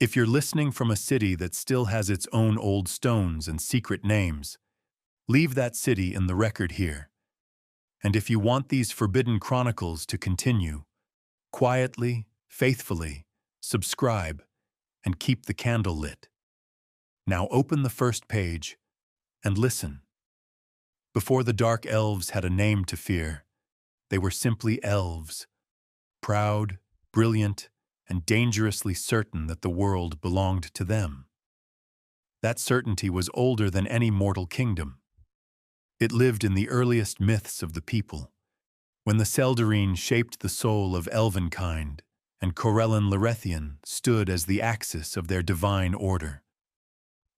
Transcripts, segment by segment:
If you're listening from a city that still has its own old stones and secret names, leave that city in the record here. And if you want these forbidden chronicles to continue, quietly, faithfully, subscribe, and keep the candle lit. Now open the first page and listen. Before the dark elves had a name to fear, they were simply elves, proud, brilliant, and dangerously certain that the world belonged to them. That certainty was older than any mortal kingdom. It lived in the earliest myths of the people, when the Seldarine shaped the soul of elvenkind, and Corellin Larethian stood as the axis of their divine order.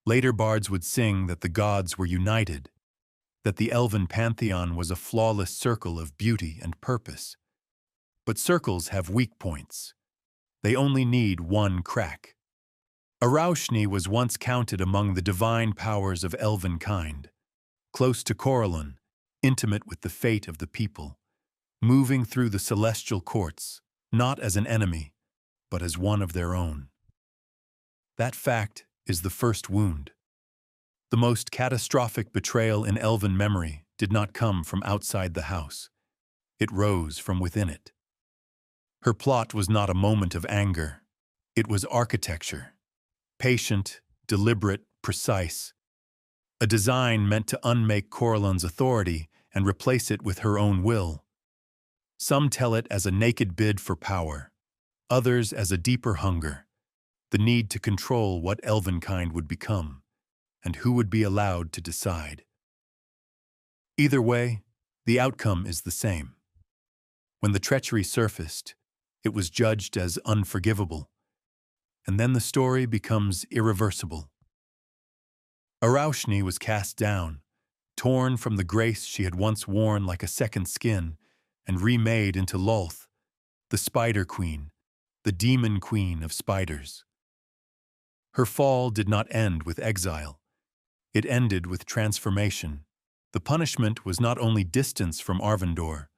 Later bards would sing that the gods were united, that the elven pantheon was a flawless circle of beauty and purpose. But circles have weak points. They only need one crack. Araushni was once counted among the divine powers of elvenkind, close to Corellin, intimate with the fate of the people, moving through the celestial courts, not as an enemy, but as one of their own. That fact is the first wound. The most catastrophic betrayal in elven memory did not come from outside the house. It rose from within it. Her plot was not a moment of anger. It was architecture. Patient, deliberate, precise. A design meant to unmake Corellin's authority and replace it with her own will. Some tell it as a naked bid for power, others as a deeper hunger, the need to control what elvenkind would become, and who would be allowed to decide. Either way, the outcome is the same. When the treachery surfaced, it was judged as unforgivable, and then the story becomes irreversible. Araushni was cast down, torn from the grace she had once worn like a second skin, and remade into Lolth, the Spider Queen, the Demon Queen of spiders. Her fall did not end with exile. It ended with transformation. The punishment was not only distance from Arvindor,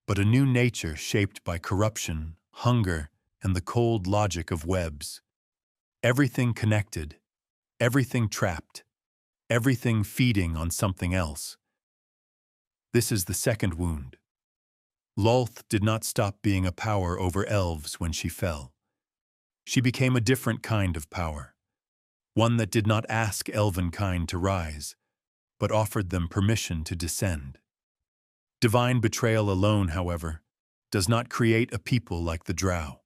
but a new nature shaped by corruption, hunger, and the cold logic of webs. Everything connected, everything trapped, everything feeding on something else. This is the second wound. Lolth did not stop being a power over elves when she fell. She became a different kind of power, one that did not ask elvenkind to rise, but offered them permission to descend. Divine betrayal alone, however, does not create a people like the Drow.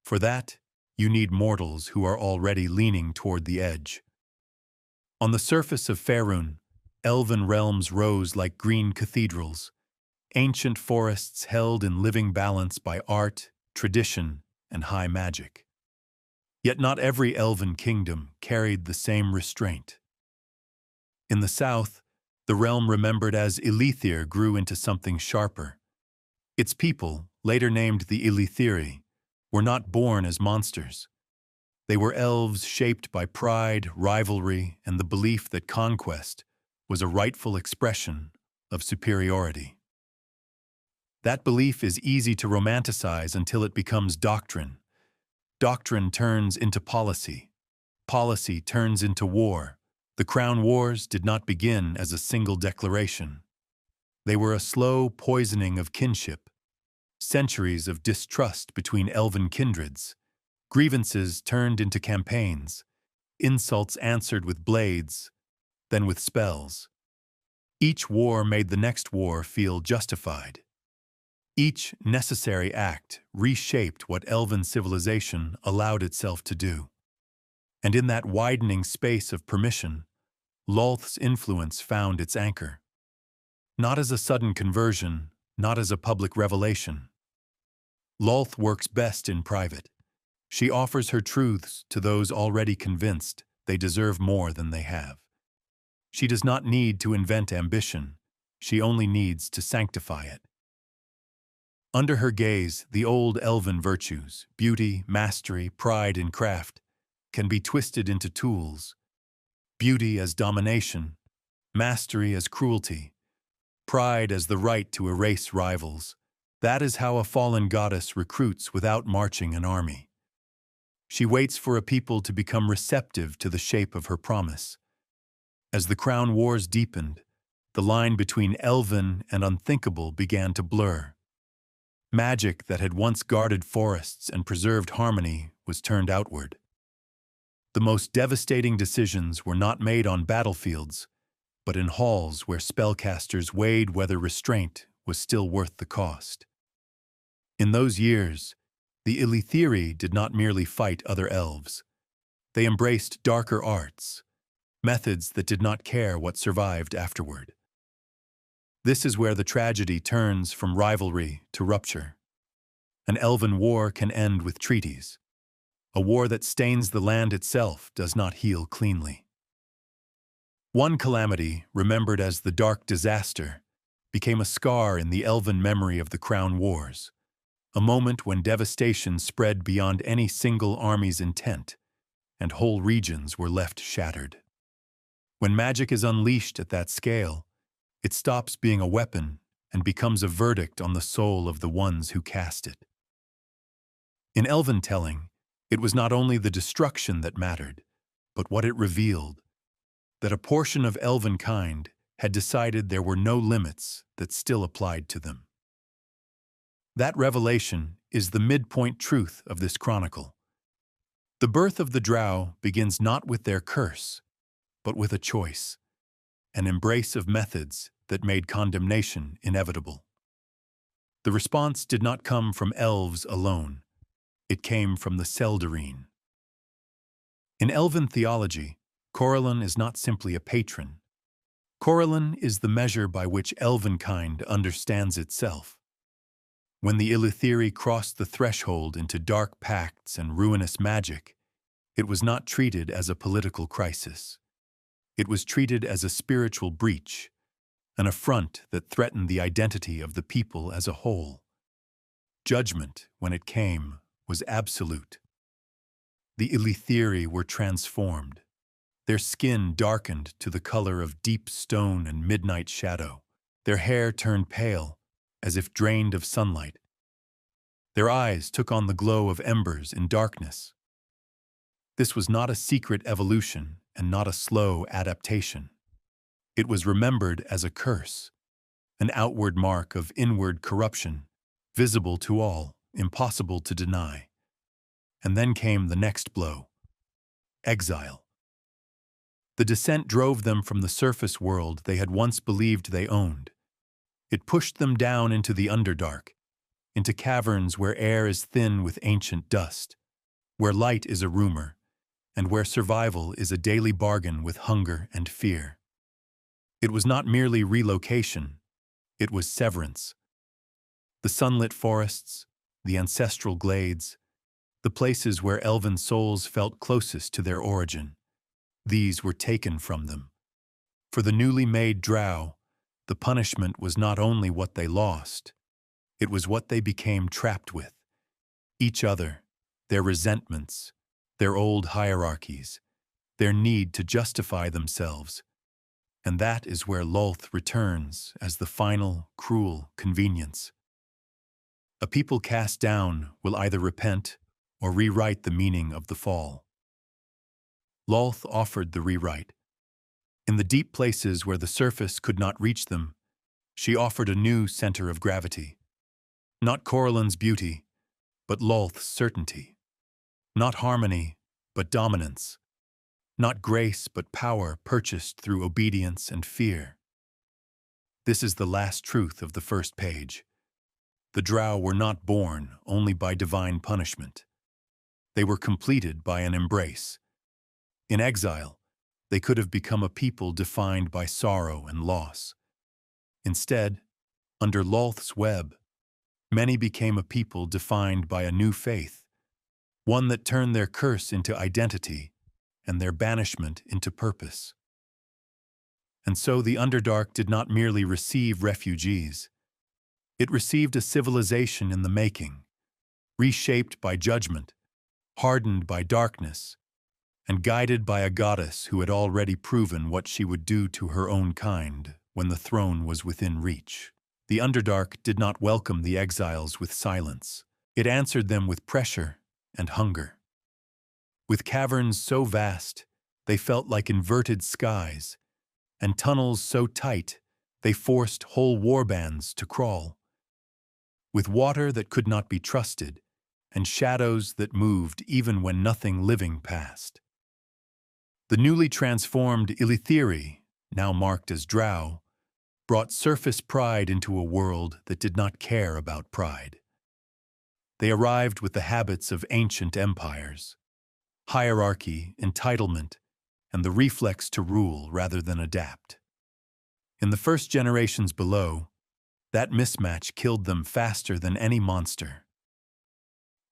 For that, you need mortals who are already leaning toward the edge. On the surface of Faerun, elven realms rose like green cathedrals, ancient forests held in living balance by art, tradition, and high magic. Yet not every elven kingdom carried the same restraint. In the south, the realm remembered as Elithir grew into something sharper. Its people, later named the Elithiri, were not born as monsters. They were elves shaped by pride, rivalry, and the belief that conquest was a rightful expression of superiority. That belief is easy to romanticize until it becomes doctrine. Doctrine turns into policy. Policy turns into war. The Crown Wars did not begin as a single declaration. They were a slow poisoning of kinship, centuries of distrust between elven kindreds, grievances turned into campaigns, insults answered with blades, then with spells. Each war made the next war feel justified. Each necessary act reshaped what elven civilization allowed itself to do. And in that widening space of permission, Lolth's influence found its anchor. Not as a sudden conversion, not as a public revelation. Lolth works best in private. She offers her truths to those already convinced they deserve more than they have. She does not need to invent ambition. She only needs to sanctify it. Under her gaze, the old elven virtues, beauty, mastery, pride, and craft, can be twisted into tools. Beauty as domination, mastery as cruelty, pride as the right to erase rivals. That is how a fallen goddess recruits without marching an army. She waits for a people to become receptive to the shape of her promise. As the Crown Wars deepened, the line between elven and unthinkable began to blur. Magic that had once guarded forests and preserved harmony was turned outward. The most devastating decisions were not made on battlefields, but in halls where spellcasters weighed whether restraint was still worth the cost. In those years, the Elithiri did not merely fight other elves. They embraced darker arts, methods that did not care what survived afterward. This is where the tragedy turns from rivalry to rupture. An elven war can end with treaties. A war that stains the land itself does not heal cleanly. One calamity, remembered as the Dark Disaster, became a scar in the elven memory of the Crown Wars, a moment when devastation spread beyond any single army's intent, and whole regions were left shattered. When magic is unleashed at that scale, it stops being a weapon and becomes a verdict on the soul of the ones who cast it. In elven telling, it was not only the destruction that mattered, but what it revealed, that a portion of elven kind had decided there were no limits that still applied to them. That revelation is the midpoint truth of this chronicle. The birth of the Drow begins not with their curse, but with a choice, an embrace of methods that made condemnation inevitable. The response did not come from elves alone. It came from the Seldarine. In elven theology, Corellon is not simply a patron. Corellon is the measure by which elvenkind understands itself. When the Elithiri crossed the threshold into dark pacts and ruinous magic, it was not treated as a political crisis. It was treated as a spiritual breach, an affront that threatened the identity of the people as a whole. Judgment, when it came, was absolute. The Elithiri were transformed. Their skin darkened to the color of deep stone and midnight shadow. Their hair turned pale, as if drained of sunlight. Their eyes took on the glow of embers in darkness. This was not a secret evolution and not a slow adaptation. It was remembered as a curse, an outward mark of inward corruption, visible to all, impossible to deny. And then came the next blow: exile. The descent drove them from the surface world they had once believed they owned. It pushed them down into the Underdark, into caverns where air is thin with ancient dust, where light is a rumor, and where survival is a daily bargain with hunger and fear. It was not merely relocation, it was severance. The sunlit forests, the ancestral glades, the places where elven souls felt closest to their origin, these were taken from them. For the newly made Drow, the punishment was not only what they lost, it was what they became trapped with: each other, their resentments, their old hierarchies, their need to justify themselves. And that is where Lolth returns as the final, cruel convenience. A people cast down will either repent or rewrite the meaning of the fall. Lolth offered the rewrite. In the deep places where the surface could not reach them, she offered a new center of gravity. Not Corellon's beauty, but Lolth's certainty. Not harmony, but dominance. Not grace, but power purchased through obedience and fear. This is the last truth of the first page. The Drow were not born only by divine punishment. They were completed by an embrace. In exile, they could have become a people defined by sorrow and loss. Instead, under Lolth's web, many became a people defined by a new faith, one that turned their curse into identity and their banishment into purpose. And so the Underdark did not merely receive refugees. It received a civilization in the making, reshaped by judgment, hardened by darkness, and guided by a goddess who had already proven what she would do to her own kind when the throne was within reach. The Underdark did not welcome the exiles with silence. It answered them with pressure and hunger. with caverns so vast they felt like inverted skies, and tunnels so tight they forced whole warbands to crawl, with water that could not be trusted, and shadows that moved even when nothing living passed. The newly transformed Ilithiri, now marked as Drow, brought surface pride into a world that did not care about pride. They arrived with the habits of ancient empires: hierarchy, entitlement, and the reflex to rule rather than adapt. In the first generations below, that mismatch killed them faster than any monster.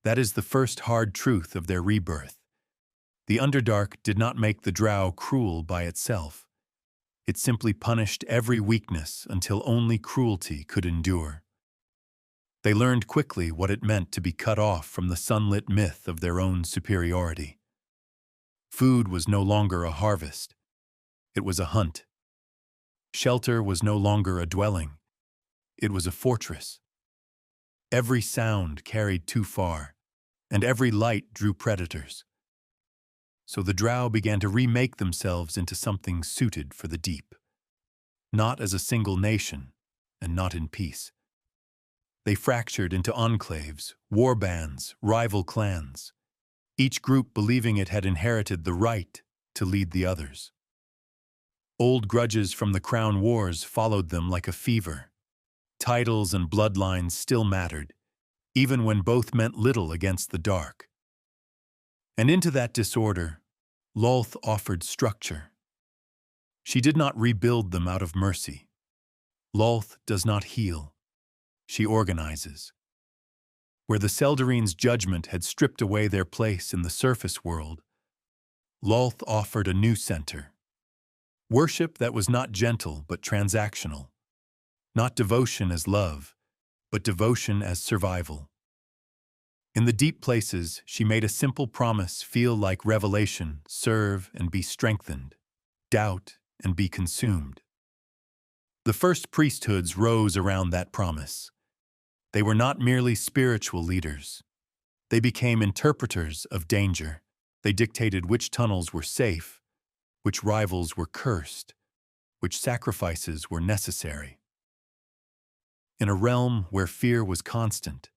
That is the first hard truth of their rebirth. The Underdark did not make the Drow cruel by itself. It simply punished every weakness until only cruelty could endure. They learned quickly what it meant to be cut off from the sunlit myth of their own superiority. Food was no longer a harvest. It was a hunt. Shelter was no longer a dwelling. It was a fortress. Every sound carried too far, and every light drew predators. So the Drow began to remake themselves into something suited for the deep. Not as a single nation, and not in peace. They fractured into enclaves, warbands, rival clans, each group believing it had inherited the right to lead the others. Old grudges from the Crown Wars followed them like a fever. Titles and bloodlines still mattered, even when both meant little against the dark. And into that disorder, Lolth offered structure. She did not rebuild them out of mercy. Lolth does not heal. She organizes. Where the Seldarine's judgment had stripped away their place in the surface world, Lolth offered a new center. Worship that was not gentle but transactional. Not devotion as love, but devotion as survival. In the deep places, she made a simple promise feel like revelation: serve and be strengthened, doubt and be consumed. The first priesthoods rose around that promise. They were not merely spiritual leaders. They became interpreters of danger. They dictated which tunnels were safe, which rivals were cursed, which sacrifices were necessary. In a realm where fear was constant,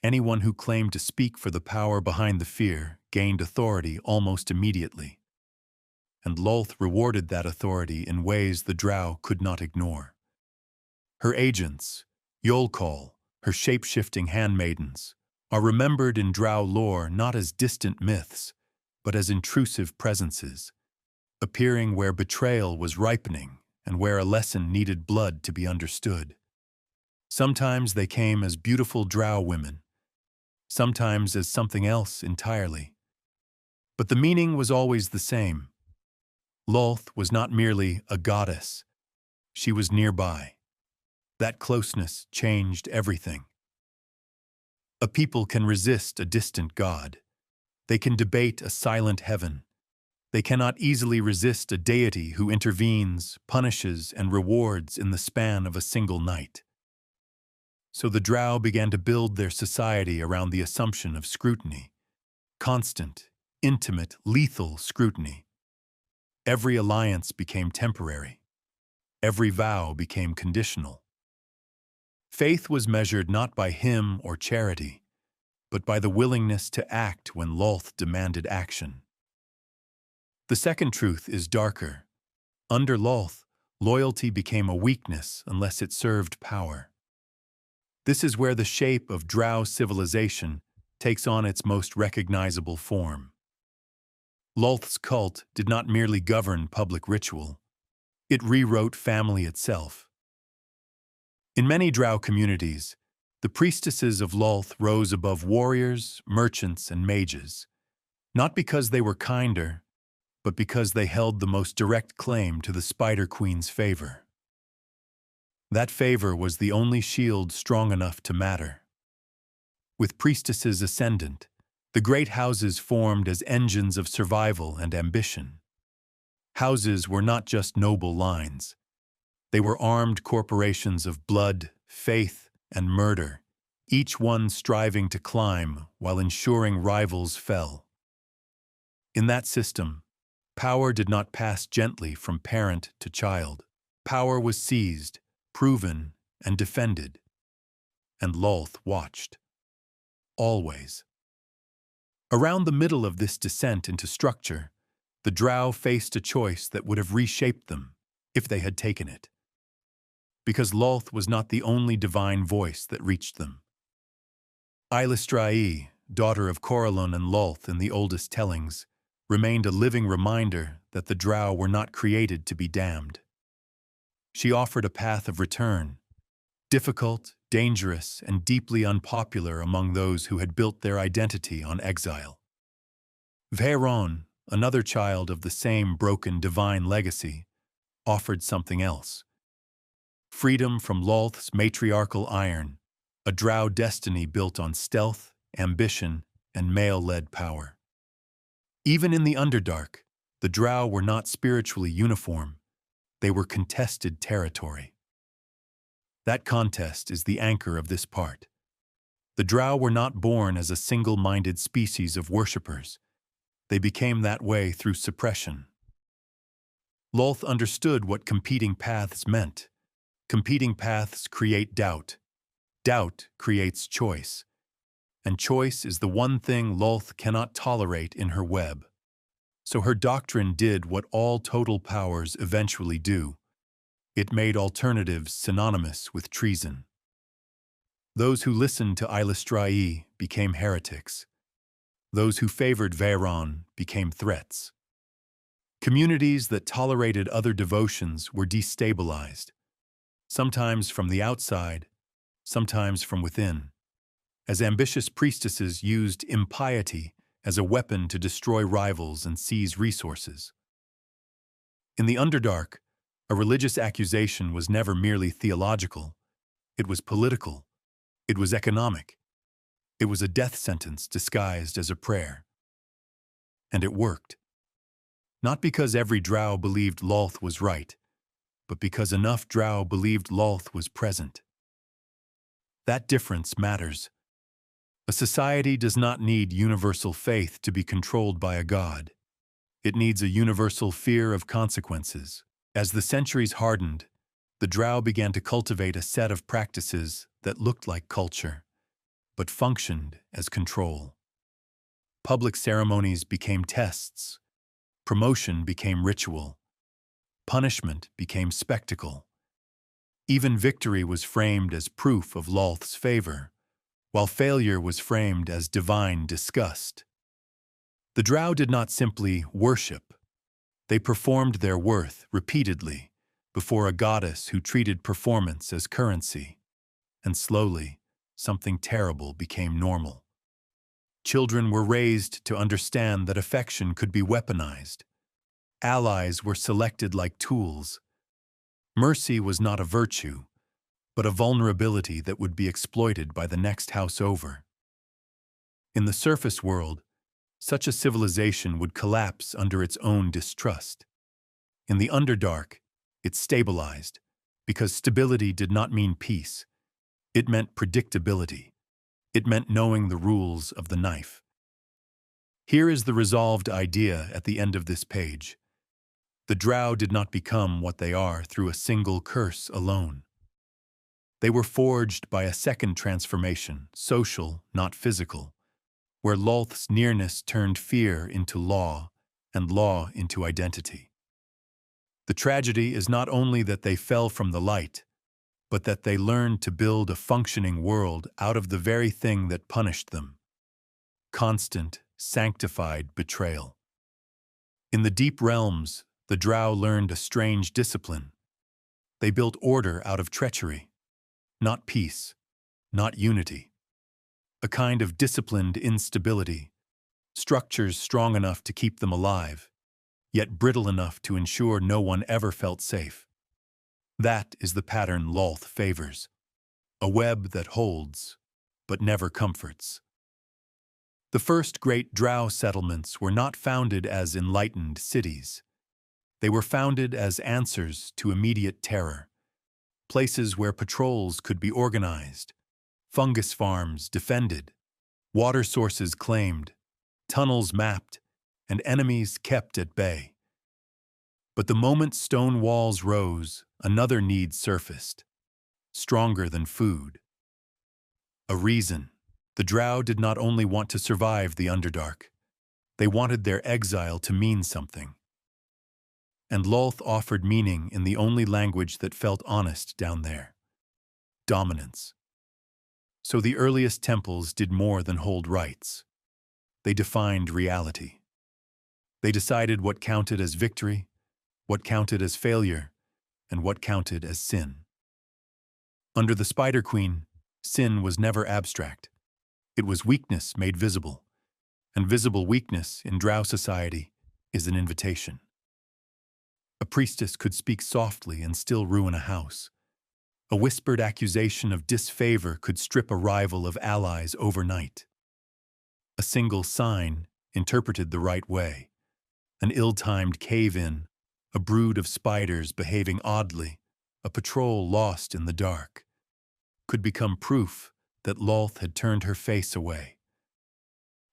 anyone who claimed to speak for the power behind the fear gained authority almost immediately. And Lolth rewarded that authority in ways the Drow could not ignore. Her agents, Yolkol, her shape-shifting handmaidens, are remembered in Drow lore not as distant myths, but as intrusive presences, appearing where betrayal was ripening and where a lesson needed blood to be understood. Sometimes they came as beautiful Drow women, sometimes as something else entirely. But the meaning was always the same. Lolth was not merely a goddess. She was nearby. That closeness changed everything. A people can resist a distant god. They can debate a silent heaven. They cannot easily resist a deity who intervenes, punishes, and rewards in the span of a single night. So the Drow began to build their society around the assumption of scrutiny. Constant, intimate, lethal scrutiny. Every alliance became temporary. Every vow became conditional. Faith was measured not by hymn or charity, but by the willingness to act when Lolth demanded action. The second truth is darker. Under Lolth, loyalty became a weakness unless it served power. This is where the shape of Drow civilization takes on its most recognizable form. Lolth's cult did not merely govern public ritual. It rewrote family itself. In many Drow communities, the priestesses of Lolth rose above warriors, merchants, and mages, not because they were kinder, but because they held the most direct claim to the Spider Queen's favor. That favor was the only shield strong enough to matter. With priestesses ascendant, the great houses formed as engines of survival and ambition. Houses were not just noble lines. They were armed corporations of blood, faith, and murder, each one striving to climb while ensuring rivals fell. In that system, power did not pass gently from parent to child. Power was seized, proven, and defended. And Lolth watched. Always. Around the middle of this descent into structure, the Drow faced a choice that would have reshaped them if they had taken it. Because Lolth was not the only divine voice that reached them. Ilistrae, daughter of Corellon and Lolth in the oldest tellings, remained a living reminder that the Drow were not created to be damned. She offered a path of return, difficult, dangerous, and deeply unpopular among those who had built their identity on exile. Faerun, another child of the same broken divine legacy, offered something else. Freedom from Lolth's matriarchal iron, a Drow destiny built on stealth, ambition, and male-led power. Even in the Underdark, the Drow were not spiritually uniform. They were contested territory. That contest is the anchor of this part. The Drow were not born as a single-minded species of worshippers. They became that way through suppression. Lolth understood what competing paths meant. Competing paths create doubt. Doubt creates choice. And choice is the one thing Lolth cannot tolerate in her web. So her doctrine did what all total powers eventually do. It made alternatives synonymous with treason. Those who listened to Ilistrae became heretics. Those who favored Faerun became threats. Communities that tolerated other devotions were destabilized, sometimes from the outside, sometimes from within, as ambitious priestesses used impiety as a weapon to destroy rivals and seize resources. In the Underdark, a religious accusation was never merely theological. It was political. It was economic. It was a death sentence disguised as a prayer. And it worked. Not because every Drow believed Lolth was right, but because enough Drow believed Lolth was present. That difference matters. A society does not need universal faith to be controlled by a god. It needs a universal fear of consequences. As the centuries hardened, the Drow began to cultivate a set of practices that looked like culture, but functioned as control. Public ceremonies became tests. Promotion became ritual. Punishment became spectacle. Even victory was framed as proof of Lolth's favor, while failure was framed as divine disgust. The Drow did not simply worship. They performed their worth repeatedly before a goddess who treated performance as currency. And slowly, something terrible became normal. Children were raised to understand that affection could be weaponized. Allies were selected like tools. Mercy was not a virtue, but a vulnerability that would be exploited by the next house over. In the surface world, such a civilization would collapse under its own distrust. In the Underdark, it stabilized, because stability did not mean peace. It meant predictability. It meant knowing the rules of the knife. Here is the resolved idea at the end of this page. The Drow did not become what they are through a single curse alone. They were forged by a second transformation, social, not physical, where Lolth's nearness turned fear into law and law into identity. The tragedy is not only that they fell from the light, but that they learned to build a functioning world out of the very thing that punished them. Constant, sanctified betrayal. In the deep realms, the Drow learned a strange discipline. They built order out of treachery, not peace, not unity. A kind of disciplined instability, structures strong enough to keep them alive, yet brittle enough to ensure no one ever felt safe. That is the pattern Lolth favors, a web that holds, but never comforts. The first great Drow settlements were not founded as enlightened cities. They were founded as answers to immediate terror, places where patrols could be organized, fungus farms defended, water sources claimed, tunnels mapped, and enemies kept at bay. But the moment stone walls rose, another need surfaced, stronger than food. A reason. The Drow did not only want to survive the Underdark, they wanted their exile to mean something. And Lolth offered meaning in the only language that felt honest down there: dominance. So the earliest temples did more than hold rites. They defined reality. They decided what counted as victory, what counted as failure, and what counted as sin. Under the Spider Queen, sin was never abstract. It was weakness made visible, and visible weakness in Drow society is an invitation. A priestess could speak softly and still ruin a house. A whispered accusation of disfavor could strip a rival of allies overnight. A single sign, interpreted the right way, an ill-timed cave-in, a brood of spiders behaving oddly, a patrol lost in the dark, could become proof that Lolth had turned her face away.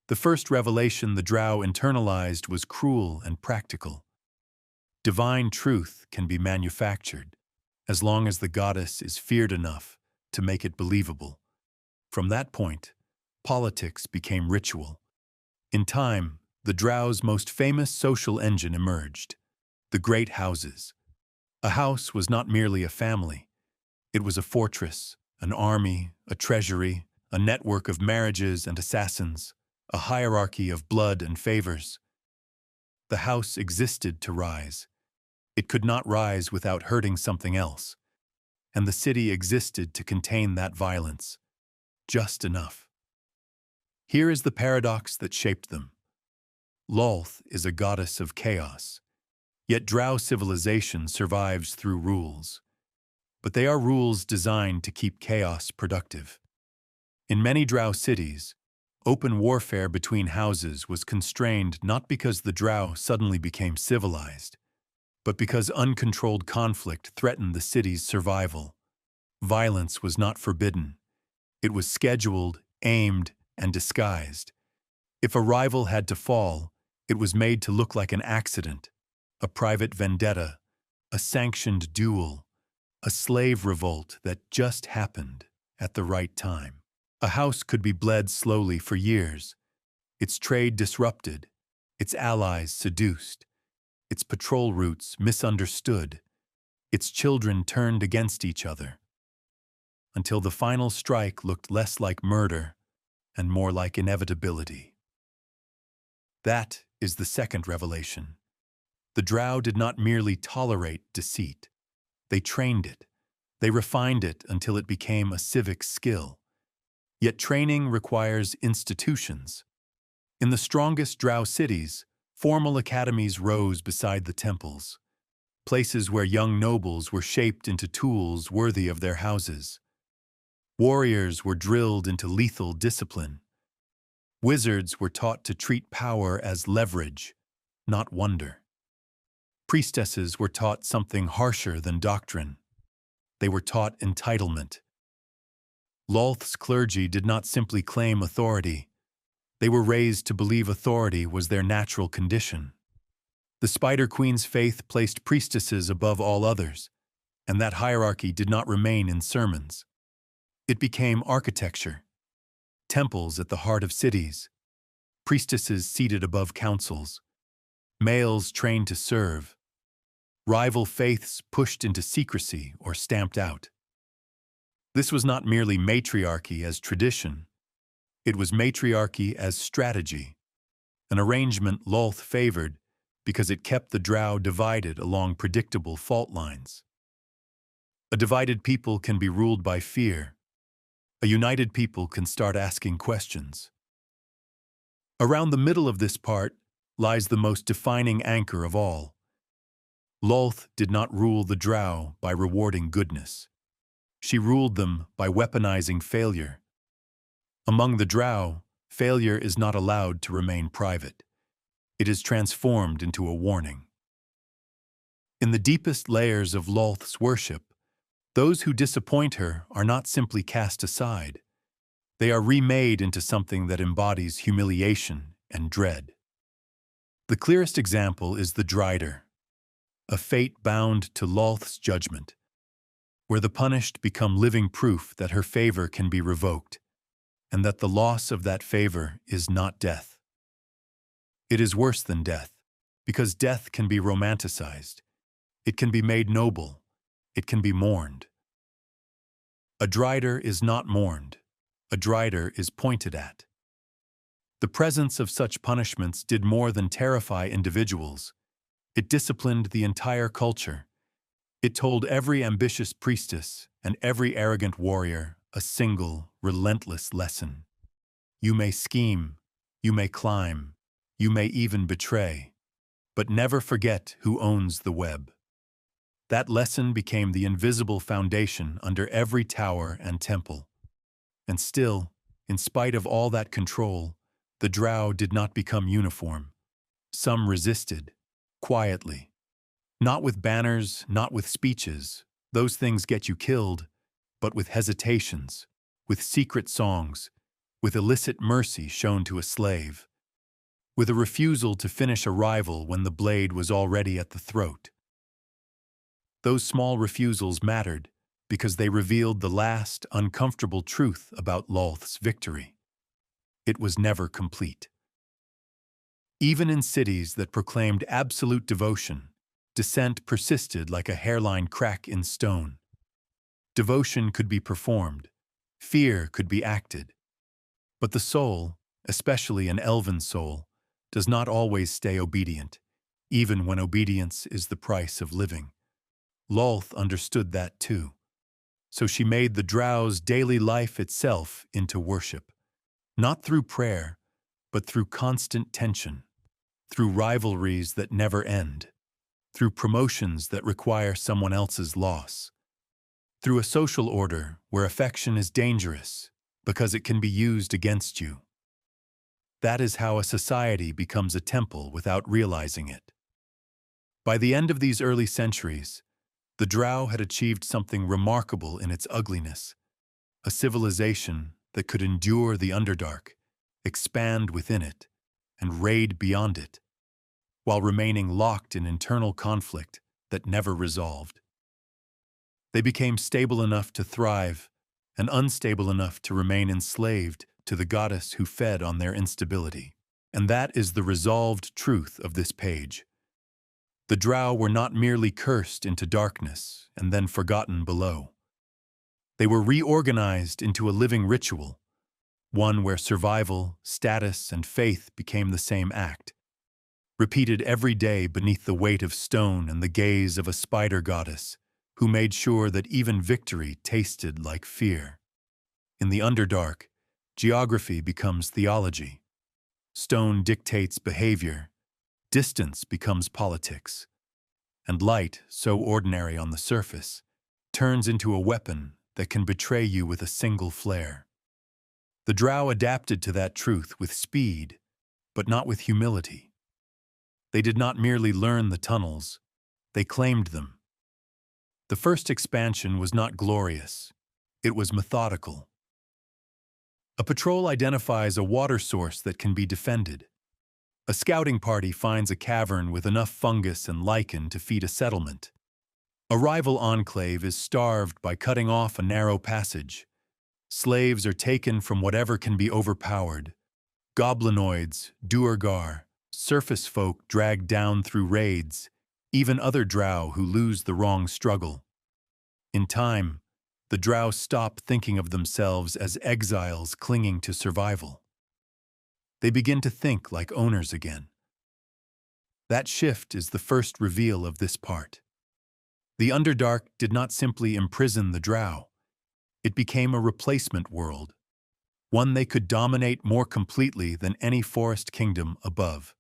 The first revelation the Drow internalized was cruel and practical. Divine truth can be manufactured, as long as the goddess is feared enough to make it believable. From that point, politics became ritual. In time, the Drow's most famous social engine emerged: the Great Houses. A house was not merely a family. It was a fortress, an army, a treasury, a network of marriages and assassins, a hierarchy of blood and favors. The house existed to rise. It could not rise without hurting something else, and the city existed to contain that violence, just enough. Here is the paradox that shaped them. Lolth is a goddess of chaos, yet Drow civilization survives through rules. But they are rules designed to keep chaos productive. In many Drow cities, open warfare between houses was constrained not because the Drow suddenly became civilized, but because uncontrolled conflict threatened the city's survival. Violence was not forbidden. It was scheduled, aimed, and disguised. If a rival had to fall, it was made to look like an accident, a private vendetta, a sanctioned duel, a slave revolt that just happened at the right time. A house could be bled slowly for years, its trade disrupted, its allies seduced, its patrol routes misunderstood, its children turned against each other, until the final strike looked less like murder and more like inevitability. That is the second revelation. The Drow did not merely tolerate deceit. They trained it. They refined it until it became a civic skill. Yet training requires institutions. In the strongest Drow cities, formal academies rose beside the temples, places where young nobles were shaped into tools worthy of their houses. Warriors were drilled into lethal discipline. Wizards were taught to treat power as leverage, not wonder. Priestesses were taught something harsher than doctrine. They were taught entitlement. Lolth's clergy did not simply claim authority. They were raised to believe authority was their natural condition. The Spider Queen's faith placed priestesses above all others, and that hierarchy did not remain in sermons. It became architecture. Temples at the heart of cities, priestesses seated above councils, males trained to serve, rival faiths pushed into secrecy or stamped out. This was not merely matriarchy as tradition. It was matriarchy as strategy, an arrangement Lolth favored because it kept the Drow divided along predictable fault lines. A divided people can be ruled by fear. A united people can start asking questions. Around the middle of this part lies the most defining anchor of all. Lolth did not rule the Drow by rewarding goodness. She ruled them by weaponizing failure. Among the Drow, failure is not allowed to remain private. It is transformed into a warning. In the deepest layers of Lolth's worship, those who disappoint her are not simply cast aside. They are remade into something that embodies humiliation and dread. The clearest example is the Drider, a fate bound to Lolth's judgment, where the punished become living proof that her favor can be revoked, and that the loss of that favor is not death. It is worse than death, because death can be romanticized. It can be made noble. It can be mourned. A Drider is not mourned. A Drider is pointed at. The presence of such punishments did more than terrify individuals. It disciplined the entire culture. It told every ambitious priestess and every arrogant warrior a single, relentless lesson. You may scheme, you may climb, you may even betray, but never forget who owns the web. That lesson became the invisible foundation under every tower and temple. And still, in spite of all that control, the drow did not become uniform. Some resisted, quietly. Not with banners, not with speeches. Those things get you killed, but with hesitations, with secret songs, with illicit mercy shown to a slave, with a refusal to finish a rival when the blade was already at the throat. Those small refusals mattered because they revealed the last, uncomfortable truth about Lolth's victory. It was never complete. Even in cities that proclaimed absolute devotion, dissent persisted like a hairline crack in stone. Devotion could be performed, fear could be acted, but the soul, especially an elven soul, does not always stay obedient, even when obedience is the price of living. Lolth understood that too. So she made the drow's daily life itself into worship, not through prayer, but through constant tension, through rivalries that never end, through promotions that require someone else's loss, through a social order where affection is dangerous because it can be used against you. That is how a society becomes a temple without realizing it. By the end of these early centuries, the drow had achieved something remarkable in its ugliness, a civilization that could endure the Underdark, expand within it, and raid beyond it, while remaining locked in internal conflict that never resolved. They became stable enough to thrive, and unstable enough to remain enslaved to the goddess who fed on their instability. And that is the resolved truth of this page. The drow were not merely cursed into darkness and then forgotten below. They were reorganized into a living ritual, one where survival, status, and faith became the same act, repeated every day beneath the weight of stone and the gaze of a spider goddess who made sure that even victory tasted like fear. In the Underdark, geography becomes theology. Stone dictates behavior. Distance becomes politics, and light, so ordinary on the surface, turns into a weapon that can betray you with a single flare. The drow adapted to that truth with speed, but not with humility. They did not merely learn the tunnels, they claimed them. The first expansion was not glorious, it was methodical. A patrol identifies a water source that can be defended. A scouting party finds a cavern with enough fungus and lichen to feed a settlement. A rival enclave is starved by cutting off a narrow passage. Slaves are taken from whatever can be overpowered. Goblinoids, duergar, surface folk dragged down through raids, even other drow who lose the wrong struggle. In time, the drow stop thinking of themselves as exiles clinging to survival. They begin to think like owners again. That shift is the first reveal of this part. The Underdark did not simply imprison the drow. It became a replacement world, one they could dominate more completely than any forest kingdom above.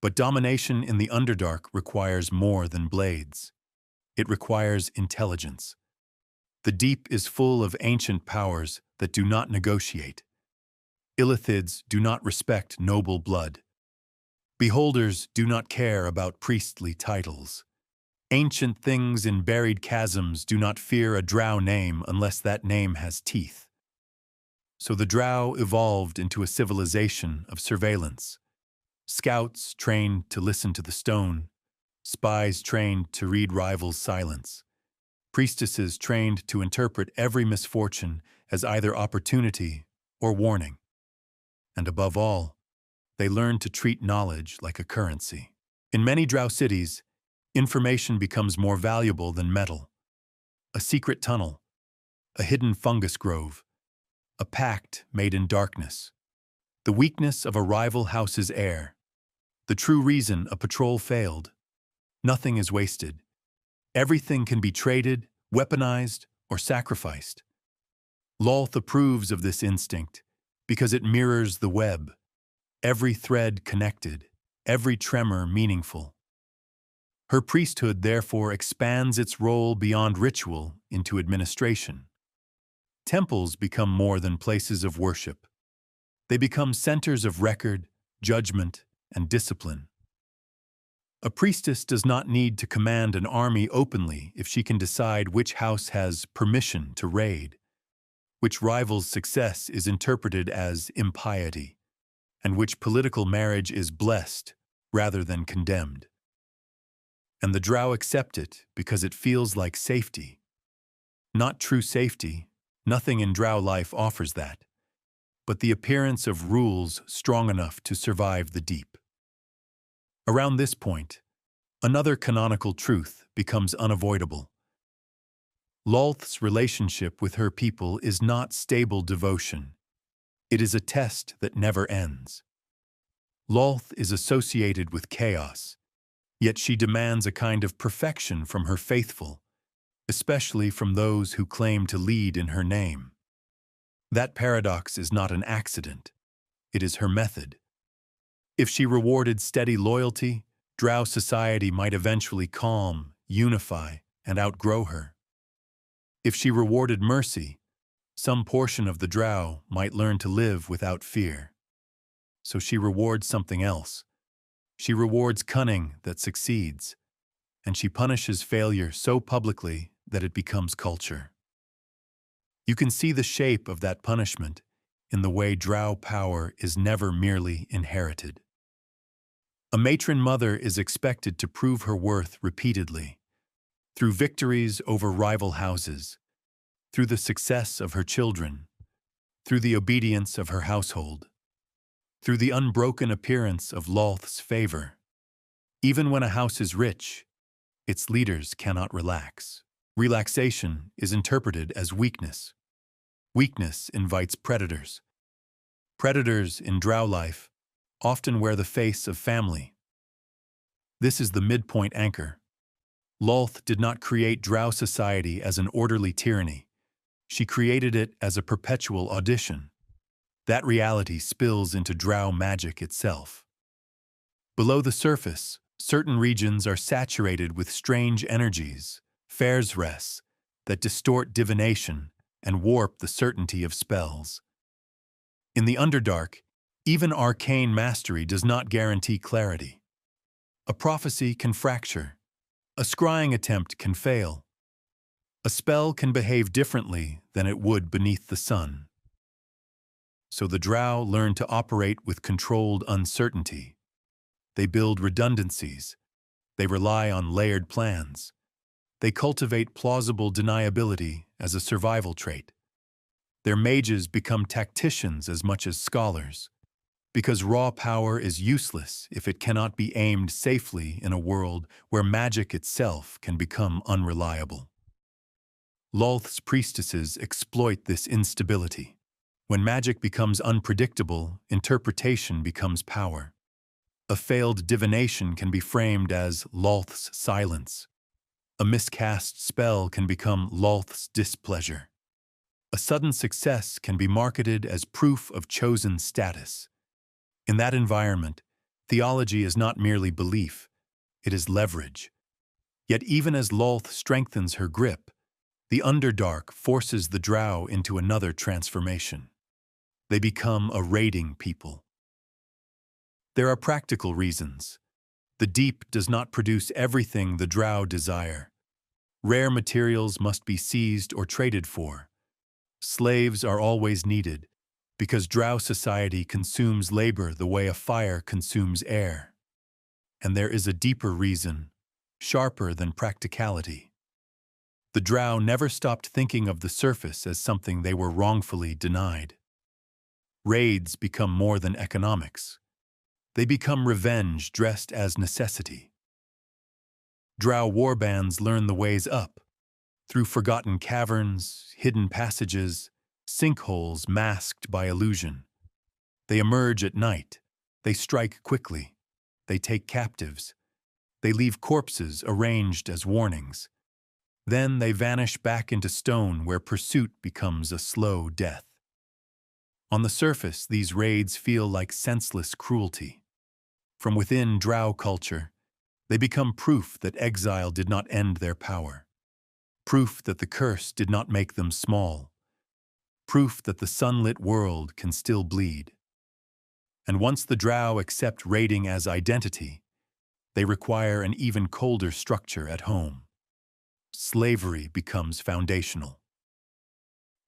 But domination in the Underdark requires more than blades. It requires intelligence. The deep is full of ancient powers that do not negotiate. Illithids do not respect noble blood. Beholders do not care about priestly titles. Ancient things in buried chasms do not fear a drow name unless that name has teeth. So the drow evolved into a civilization of surveillance. Scouts trained to listen to the stone, spies trained to read rivals' silence, priestesses trained to interpret every misfortune as either opportunity or warning. And above all, they learned to treat knowledge like a currency. In many drow cities, information becomes more valuable than metal. A secret tunnel, a hidden fungus grove, a pact made in darkness, the weakness of a rival house's heir, the true reason a patrol failed. Nothing is wasted. Everything can be traded, weaponized, or sacrificed. Lolth approves of this instinct because it mirrors the web, every thread connected, every tremor meaningful. Her priesthood therefore expands its role beyond ritual into administration. Temples become more than places of worship. They become centers of record, judgment, and discipline. A priestess does not need to command an army openly if she can decide which house has permission to raid, which rival's success is interpreted as impiety, and which political marriage is blessed rather than condemned. And the drow accept it because it feels like safety. Not true safety, nothing in drow life offers that, but the appearance of rules strong enough to survive the deep. Around this point, another canonical truth becomes unavoidable. Lolth's relationship with her people is not stable devotion. It is a test that never ends. Lolth is associated with chaos, yet she demands a kind of perfection from her faithful, especially from those who claim to lead in her name. That paradox is not an accident. It is her method. If she rewarded steady loyalty, drow society might eventually calm, unify, and outgrow her. If she rewarded mercy, some portion of the drow might learn to live without fear. So she rewards something else. She rewards cunning that succeeds, and she punishes failure so publicly that it becomes culture. You can see the shape of that punishment in the way drow power is never merely inherited. A matron mother is expected to prove her worth repeatedly, through victories over rival houses, through the success of her children, through the obedience of her household, through the unbroken appearance of Lolth's favor. Even when a house is rich, its leaders cannot relax. Relaxation is interpreted as weakness. Weakness invites predators. Predators in drow life often wear the face of family. This is the midpoint anchor. Lolth did not create drow society as an orderly tyranny. She created it as a perpetual audition. That reality spills into drow magic itself. Below the surface, certain regions are saturated with strange energies, Faerûn, that distort divination and warp the certainty of spells. In the Underdark, even arcane mastery does not guarantee clarity. A prophecy can fracture. A scrying attempt can fail. A spell can behave differently than it would beneath the sun. So the drow learn to operate with controlled uncertainty. They build redundancies. They rely on layered plans. They cultivate plausible deniability as a survival trait. Their mages become tacticians as much as scholars, because raw power is useless if it cannot be aimed safely in a world where magic itself can become unreliable. Lolth's priestesses exploit this instability. When magic becomes unpredictable, interpretation becomes power. A failed divination can be framed as Lolth's silence. A miscast spell can become Lolth's displeasure. A sudden success can be marketed as proof of chosen status. In that environment, theology is not merely belief, it is leverage. Yet even as Lolth strengthens her grip, the Underdark forces the drow into another transformation. They become a raiding people. There are practical reasons. The deep does not produce everything the drow desire. Rare materials must be seized or traded for. Slaves are always needed, Because drow society consumes labor the way a fire consumes air. And there is a deeper reason, sharper than practicality. The drow never stopped thinking of the surface as something they were wrongfully denied. Raids become more than economics. They become revenge dressed as necessity. Drow warbands learn the ways up, through forgotten caverns, hidden passages, sinkholes masked by illusion. They emerge at night. They strike quickly. They take captives. They leave corpses arranged as warnings. Then they vanish back into stone where pursuit becomes a slow death. On the surface, these raids feel like senseless cruelty. From within drow culture, they become proof that exile did not end their power. Proof that the curse did not make them small. Proof that the sunlit world can still bleed. And once the drow accept raiding as identity, they require an even colder structure at home. Slavery becomes foundational.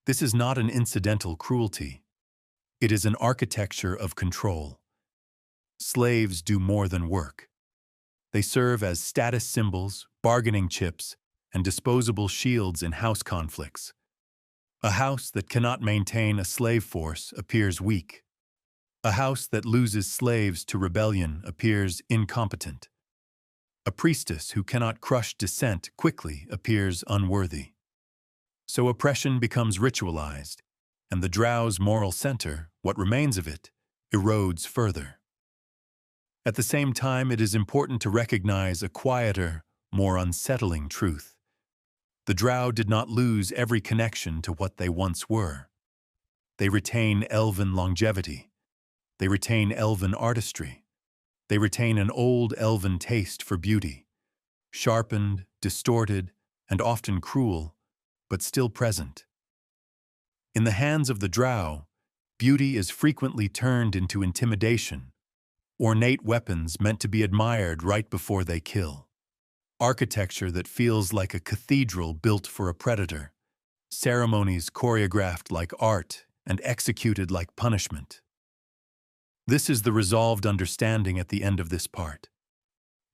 This is not an incidental cruelty. It is an architecture of control. Slaves do more than work. They serve as status symbols, bargaining chips, and disposable shields in house conflicts. A house that cannot maintain a slave force appears weak. A house that loses slaves to rebellion appears incompetent. A priestess who cannot crush dissent quickly appears unworthy. So oppression becomes ritualized, and the drow's moral center, what remains of it, erodes further. At the same time, it is important to recognize a quieter, more unsettling truth. The drow did not lose every connection to what they once were. They retain elven longevity. They retain elven artistry. They retain an old elven taste for beauty, sharpened, distorted, and often cruel, but still present. In the hands of the drow, beauty is frequently turned into intimidation, ornate weapons meant to be admired right before they kill. Architecture that feels like a cathedral built for a predator. Ceremonies choreographed like art and executed like punishment. This is the resolved understanding at the end of this part.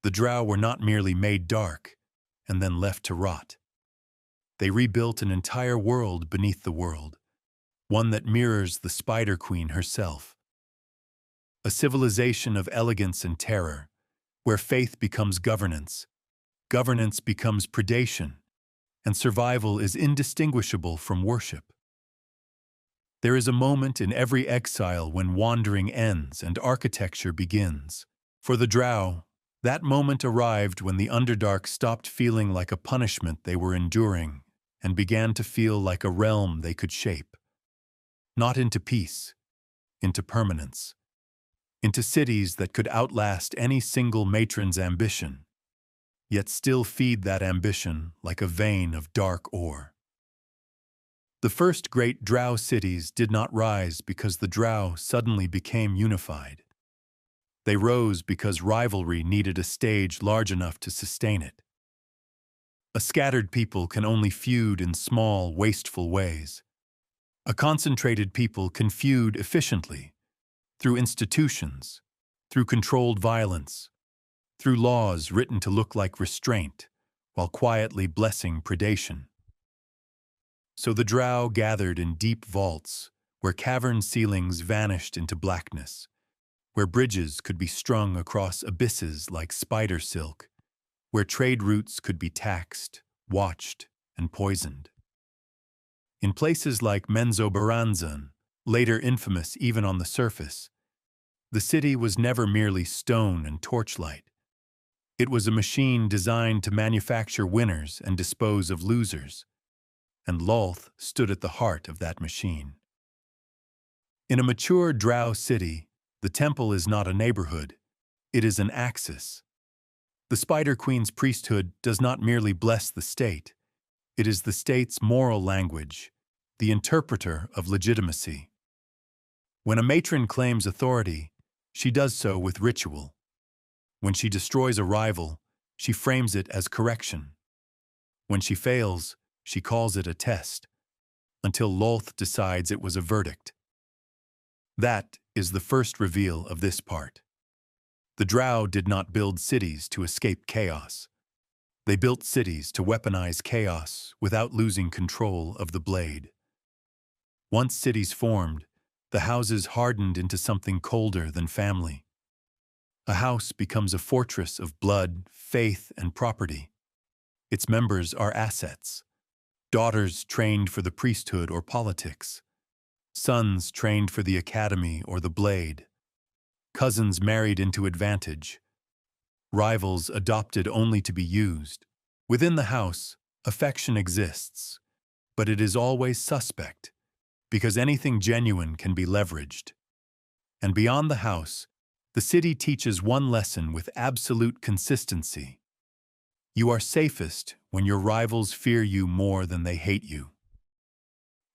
The drow were not merely made dark and then left to rot. They rebuilt an entire world beneath the world, one that mirrors the Spider Queen herself. A civilization of elegance and terror, where faith becomes governance, governance becomes predation, and survival is indistinguishable from worship. There is a moment in every exile when wandering ends and architecture begins. For the drow, that moment arrived when the Underdark stopped feeling like a punishment they were enduring and began to feel like a realm they could shape. Not into peace, into permanence. Into cities that could outlast any single matron's ambition, yet still feed that ambition like a vein of dark ore. The first great drow cities did not rise because the drow suddenly became unified. They rose because rivalry needed a stage large enough to sustain it. A scattered people can only feud in small, wasteful ways. A concentrated people can feud efficiently, through institutions, through controlled violence, through laws written to look like restraint, while quietly blessing predation. So the drow gathered in deep vaults, where cavern ceilings vanished into blackness, where bridges could be strung across abysses like spider silk, where trade routes could be taxed, watched, and poisoned. In places like Menzoberranzan, later infamous even on the surface, the city was never merely stone and torchlight. It was a machine designed to manufacture winners and dispose of losers, and Lolth stood at the heart of that machine. In a mature drow city, the temple is not a neighborhood, it is an axis. The Spider Queen's priesthood does not merely bless the state, it is the state's moral language, the interpreter of legitimacy. When a matron claims authority, she does so with ritual. When she destroys a rival, she frames it as correction. When she fails, she calls it a test, until Lolth decides it was a verdict. That is the first reveal of this part. The Drow did not build cities to escape chaos. They built cities to weaponize chaos without losing control of the blade. Once cities formed, the houses hardened into something colder than family. A house becomes a fortress of blood, faith, and property. Its members are assets. Daughters trained for the priesthood or politics. Sons trained for the academy or the blade. Cousins married into advantage. Rivals adopted only to be used. Within the house, affection exists, but it is always suspect, because anything genuine can be leveraged. And beyond the house, the city teaches one lesson with absolute consistency. You are safest when your rivals fear you more than they hate you.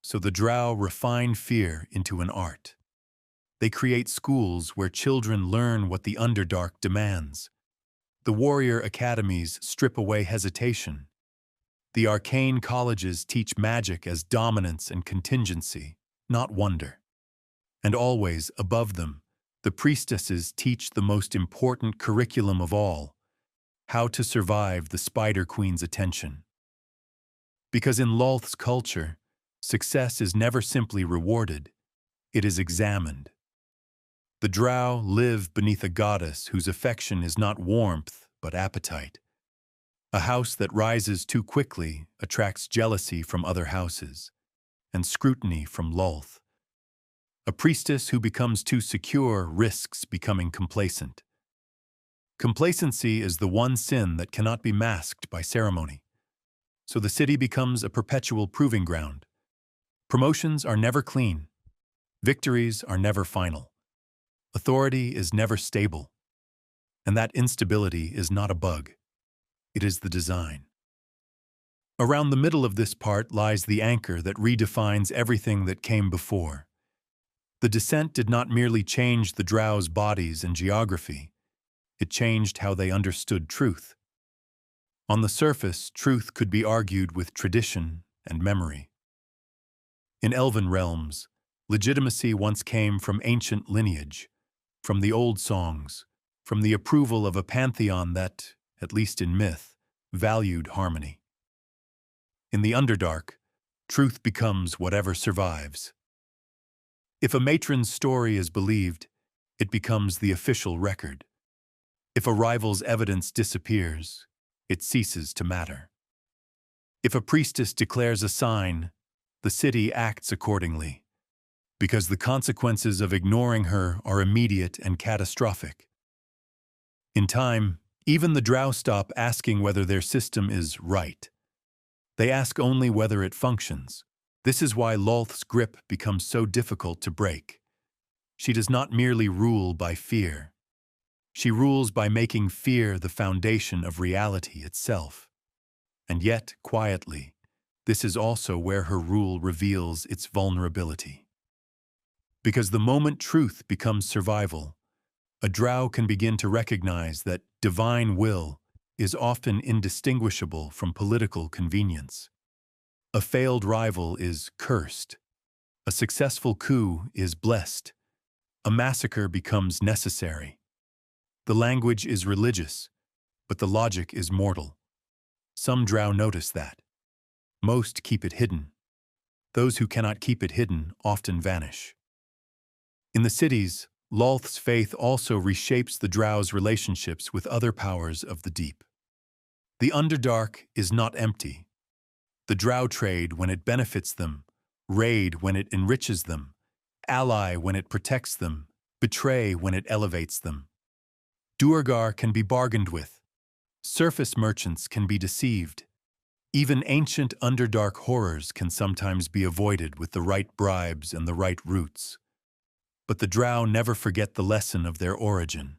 So the Drow refine fear into an art. They create schools where children learn what the Underdark demands. The warrior academies strip away hesitation. The arcane colleges teach magic as dominance and contingency, not wonder. And always, above them, the priestesses teach the most important curriculum of all: how to survive the Spider Queen's attention. Because in Lolth's culture, success is never simply rewarded, it is examined. The Drow live beneath a goddess whose affection is not warmth, but appetite. A house that rises too quickly attracts jealousy from other houses, and scrutiny from Lolth. A priestess who becomes too secure risks becoming complacent. Complacency is the one sin that cannot be masked by ceremony. So the city becomes a perpetual proving ground. Promotions are never clean. Victories are never final. Authority is never stable. And that instability is not a bug. It is the design. Around the middle of this part lies the anchor that redefines everything that came before. The descent did not merely change the Drow's bodies and geography. It changed how they understood truth. On the surface, truth could be argued with tradition and memory. In elven realms, legitimacy once came from ancient lineage, from the old songs, from the approval of a pantheon that, at least in myth, valued harmony. In the Underdark, truth becomes whatever survives. If a matron's story is believed, it becomes the official record. If a rival's evidence disappears, it ceases to matter. If a priestess declares a sign, the city acts accordingly, because the consequences of ignoring her are immediate and catastrophic. In time, even the Drow stop asking whether their system is right. They ask only whether it functions. This is why Lolth's grip becomes so difficult to break. She does not merely rule by fear. She rules by making fear the foundation of reality itself. And yet, quietly, this is also where her rule reveals its vulnerability. Because the moment truth becomes survival, a Drow can begin to recognize that divine will is often indistinguishable from political convenience. A failed rival is cursed. A successful coup is blessed. A massacre becomes necessary. The language is religious, but the logic is mortal. Some Drow notice that. Most keep it hidden. Those who cannot keep it hidden often vanish. In the cities, Lolth's faith also reshapes the Drow's relationships with other powers of the deep. The Underdark is not empty. The Drow trade when it benefits them, raid when it enriches them, ally when it protects them, betray when it elevates them. Duergar can be bargained with. Surface merchants can be deceived. Even ancient Underdark horrors can sometimes be avoided with the right bribes and the right routes. But the Drow never forget the lesson of their origin.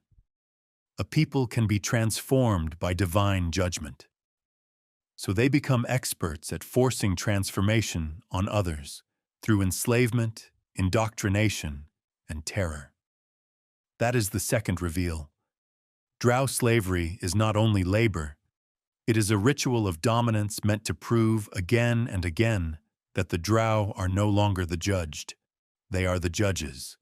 A people can be transformed by divine judgment. So they become experts at forcing transformation on others through enslavement, indoctrination, and terror. That is the second reveal. Drow slavery is not only labor, it is a ritual of dominance meant to prove again and again that the Drow are no longer the judged, they are the judges.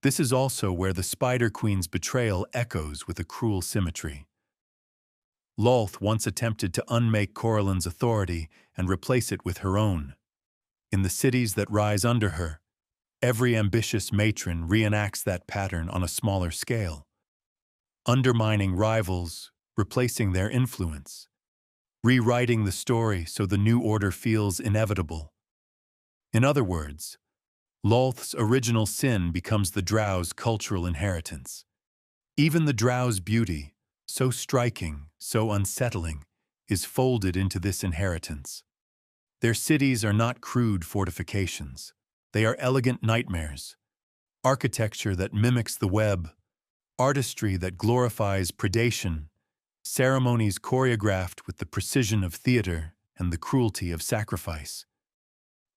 This is also where the Spider Queen's betrayal echoes with a cruel symmetry. Lolth once attempted to unmake Coralline's authority and replace it with her own. In the cities that rise under her, every ambitious matron reenacts that pattern on a smaller scale, undermining rivals, replacing their influence, rewriting the story so the new order feels inevitable. In other words, Lolth's original sin becomes the Drow's cultural inheritance. Even the Drow's beauty, so striking, so unsettling, is folded into this inheritance. Their cities are not crude fortifications. They are elegant nightmares, architecture that mimics the web, artistry that glorifies predation, ceremonies choreographed with the precision of theater and the cruelty of sacrifice.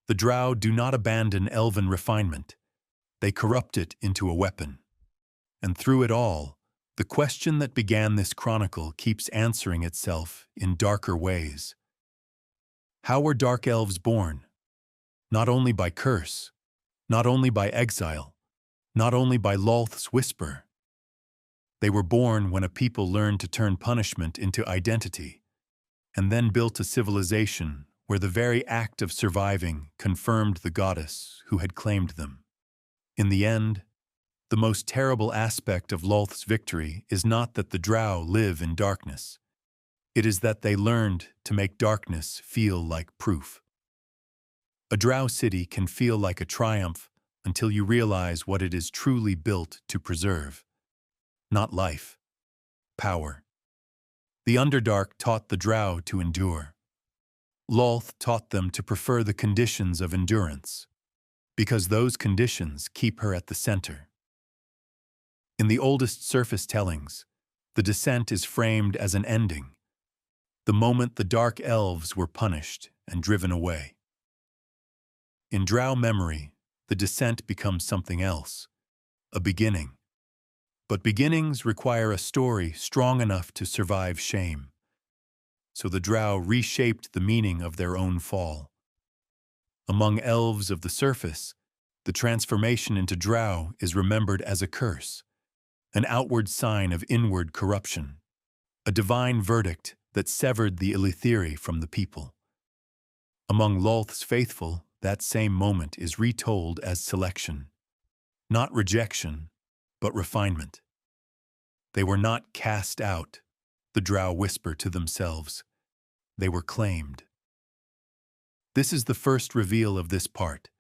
The Drow do not abandon elven refinement. They corrupt it into a weapon. And through it all, the question that began this chronicle keeps answering itself in darker ways. How were Dark Elves born? Not only by curse, not only by exile, not only by Lolth's whisper. They were born when a people learned to turn punishment into identity, and then built a civilization where the very act of surviving confirmed the goddess who had claimed them. In the end, the most terrible aspect of Lolth's victory is not that the Drow live in darkness. It is that they learned to make darkness feel like proof. A Drow city can feel like a triumph until you realize what it is truly built to preserve. Not life, power. The Underdark taught the Drow to endure. Lolth taught them to prefer the conditions of endurance, because those conditions keep her at the center. In the oldest surface tellings, the descent is framed as an ending, the moment the Dark Elves were punished and driven away. In Drow memory, the descent becomes something else, a beginning. But beginnings require a story strong enough to survive shame. So the Drow reshaped the meaning of their own fall. Among elves of the surface, the transformation into Drow is remembered as a curse, an outward sign of inward corruption, a divine verdict that severed the Elithiri from the people. Among Lolth's faithful, that same moment is retold as selection, not rejection, but refinement. They were not cast out, the Drow whisper to themselves. They were claimed. This is the first reveal of this part.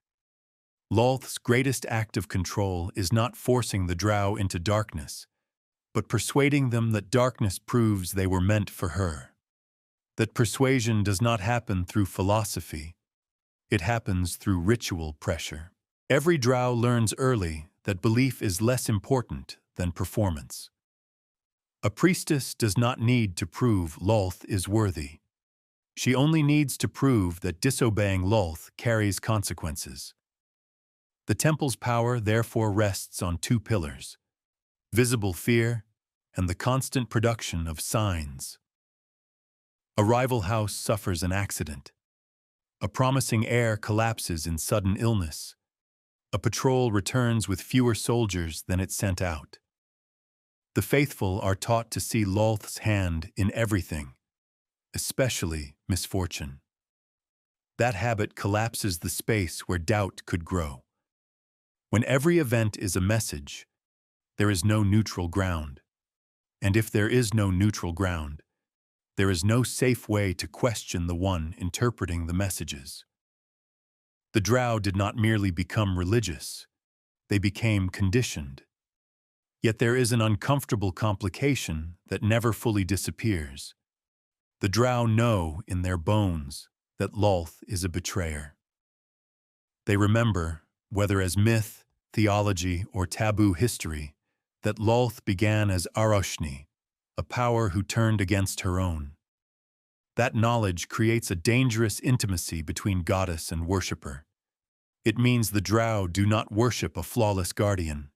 Lolth's greatest act of control is not forcing the Drow into darkness, but persuading them that darkness proves they were meant for her. That persuasion does not happen through philosophy. It happens through ritual pressure. Every Drow learns early that belief is less important than performance. A priestess does not need to prove Lolth is worthy. She only needs to prove that disobeying Lolth carries consequences. The temple's power therefore rests on two pillars: visible fear and the constant production of signs. A rival house suffers an accident. A promising heir collapses in sudden illness. A patrol returns with fewer soldiers than it sent out. The faithful are taught to see Lolth's hand in everything, especially misfortune. That habit collapses the space where doubt could grow. When every event is a message, there is no neutral ground. And if there is no neutral ground, there is no safe way to question the one interpreting the messages. The Drow did not merely become religious, they became conditioned. Yet there is an uncomfortable complication that never fully disappears. The Drow know in their bones that Lolth is a betrayer. They remember, whether as myth, theology, or taboo history, that Lolth began as Aroshni, a power who turned against her own. That knowledge creates a dangerous intimacy between goddess and worshipper. It means the Drow do not worship a flawless guardian.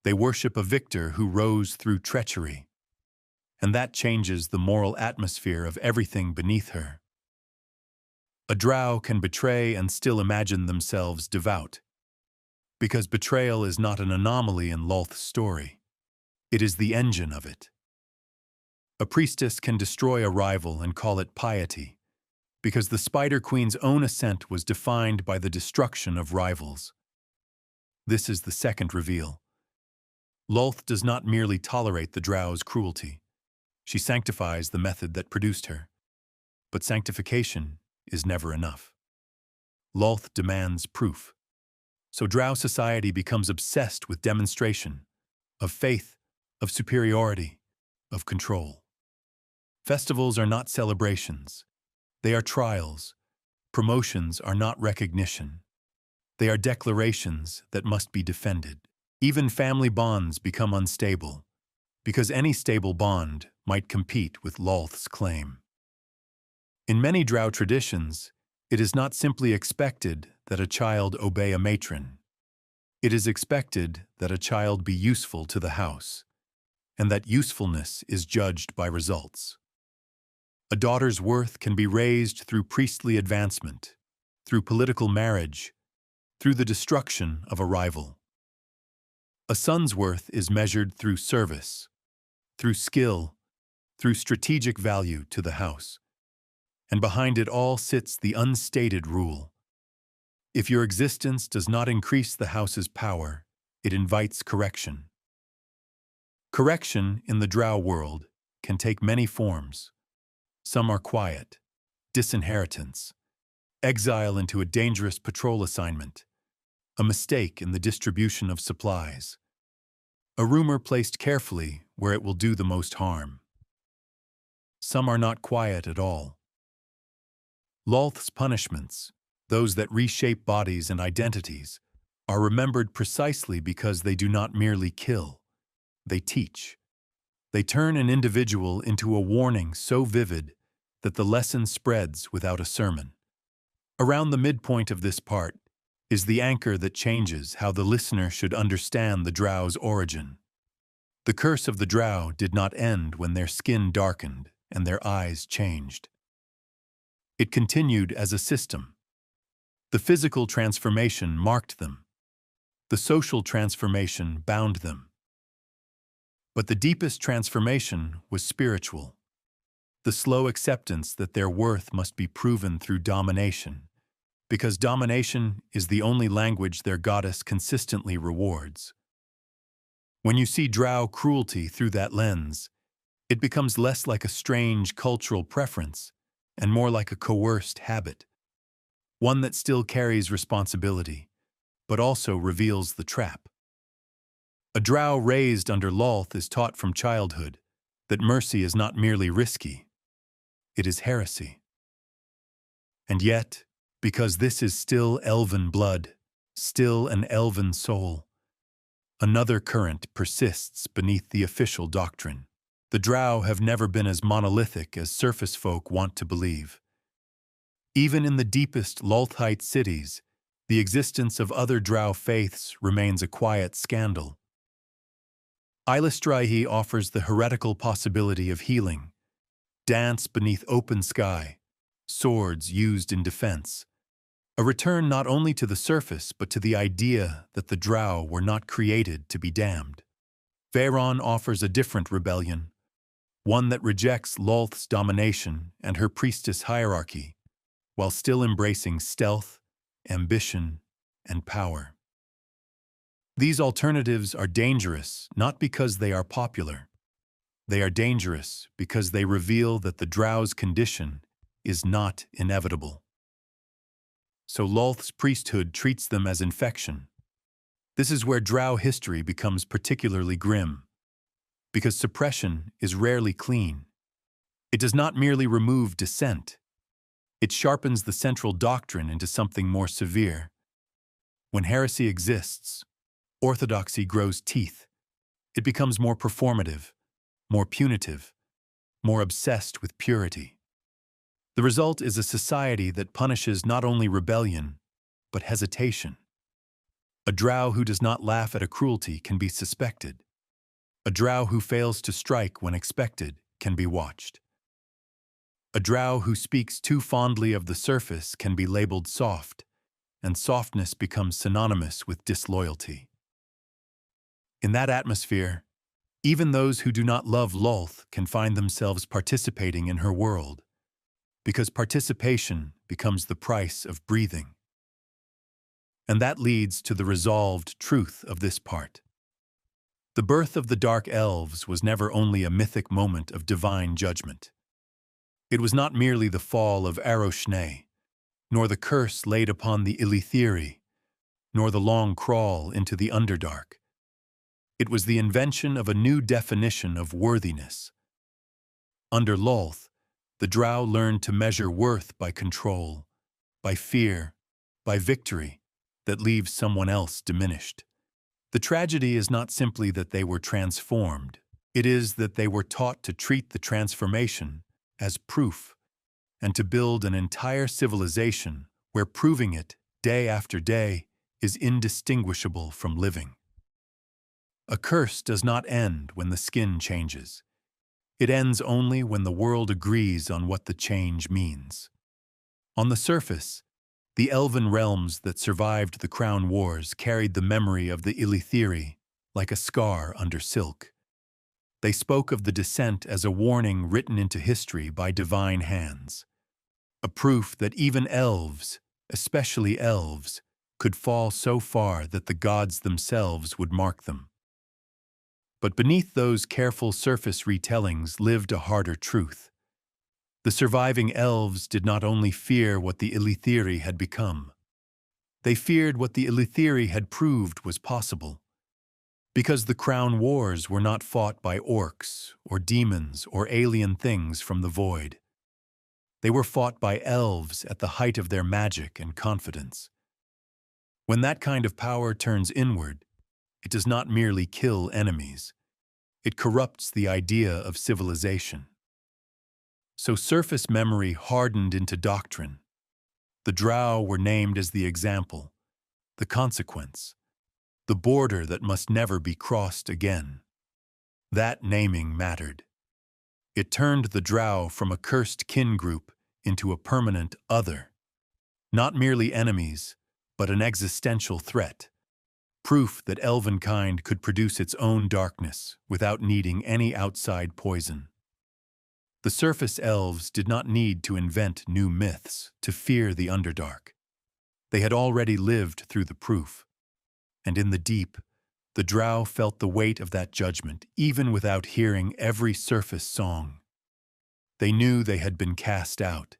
They worship a victor who rose through treachery. And that changes the moral atmosphere of everything beneath her. A Drow can betray and still imagine themselves devout. Because betrayal is not an anomaly in Lolth's story. It is the engine of it. A priestess can destroy a rival and call it piety, because the Spider Queen's own ascent was defined by the destruction of rivals. This is the second reveal. Lolth does not merely tolerate the Drow's cruelty. She sanctifies the method that produced her. But sanctification is never enough. Lolth demands proof. So Drow society becomes obsessed with demonstration, of faith, of superiority, of control. Festivals are not celebrations. They are trials. Promotions are not recognition. They are declarations that must be defended. Even family bonds become unstable, because any stable bond might compete with Lolth's claim. In many Drow traditions, it is not simply expected that a child obey a matron. It is expected that a child be useful to the house, and that usefulness is judged by results. A daughter's worth can be raised through priestly advancement, through political marriage, through the destruction of a rival. A son's worth is measured through service, through skill, through strategic value to the house. And behind it all sits the unstated rule. If your existence does not increase the house's power, it invites correction. Correction in the Drow world can take many forms. Some are quiet, disinheritance, exile into a dangerous patrol assignment, a mistake in the distribution of supplies, a rumor placed carefully where it will do the most harm. Some are not quiet at all. Lolth's punishments, those that reshape bodies and identities, are remembered precisely because they do not merely kill, they teach. They turn an individual into a warning so vivid that the lesson spreads without a sermon. Around the midpoint of this part is the anchor that changes how the listener should understand the Drow's origin. The curse of the Drow did not end when their skin darkened and their eyes changed. It continued as a system. The physical transformation marked them. The social transformation bound them. But the deepest transformation was spiritual. The slow acceptance that their worth must be proven through domination, because domination is the only language their goddess consistently rewards. When you see Drow cruelty through that lens, it becomes less like a strange cultural preference and more like a coerced habit, one that still carries responsibility, but also reveals the trap. A Drow raised under Lolth is taught from childhood that mercy is not merely risky, it is heresy. And yet, because this is still elven blood, still an elven soul, another current persists beneath the official doctrine. The Drow have never been as monolithic as surface folk want to believe. Even in the deepest Lolthite cities, the existence of other Drow faiths remains a quiet scandal. Ilistrahi offers the heretical possibility of healing, dance beneath open sky, swords used in defense, a return not only to the surface but to the idea that the Drow were not created to be damned. Faerun offers a different rebellion, one that rejects Lolth's domination and her priestess hierarchy, while still embracing stealth, ambition, and power. These alternatives are dangerous not because they are popular. They are dangerous because they reveal that the Drow's condition is not inevitable. So Lolth's priesthood treats them as infection. This is where Drow history becomes particularly grim, because suppression is rarely clean. It does not merely remove dissent. It sharpens the central doctrine into something more severe. When heresy exists, orthodoxy grows teeth. It becomes more performative, more punitive, more obsessed with purity. The result is a society that punishes not only rebellion, but hesitation. A Drow who does not laugh at a cruelty can be suspected. A Drow who fails to strike when expected can be watched. A Drow who speaks too fondly of the surface can be labeled soft, and softness becomes synonymous with disloyalty. In that atmosphere, even those who do not love Lolth can find themselves participating in her world, because participation becomes the price of breathing. And that leads to the resolved truth of this part. The birth of the Dark Elves was never only a mythic moment of divine judgment. It was not merely the fall of Aroshne, nor the curse laid upon the Ilithiri, nor the long crawl into the Underdark. It was the invention of a new definition of worthiness. Under Lolth, the Drow learned to measure worth by control, by fear, by victory that leaves someone else diminished. The tragedy is not simply that they were transformed. It is that they were taught to treat the transformation as proof and to build an entire civilization where proving it day after day is indistinguishable from living. A curse does not end when the skin changes. It ends only when the world agrees on what the change means. On the surface, the elven realms that survived the Crown Wars carried the memory of the Ilithiri like a scar under silk. They spoke of the descent as a warning written into history by divine hands, a proof that even elves, especially elves, could fall so far that the gods themselves would mark them. But beneath those careful surface retellings lived a harder truth. The surviving elves did not only fear what the Ilithiri had become. They feared what the Ilithiri had proved was possible. Because the Crown Wars were not fought by orcs or demons or alien things from the void. They were fought by elves at the height of their magic and confidence. When that kind of power turns inward, it does not merely kill enemies. It corrupts the idea of civilization. So surface memory hardened into doctrine. The Drow were named as the example, the consequence, the border that must never be crossed again. That naming mattered. It turned the Drow from a cursed kin group into a permanent other. Not merely enemies, but an existential threat. Proof that elvenkind could produce its own darkness without needing any outside poison. The surface elves did not need to invent new myths to fear the Underdark. They had already lived through the proof. And in the deep, the Drow felt the weight of that judgment even without hearing every surface song. They knew they had been cast out.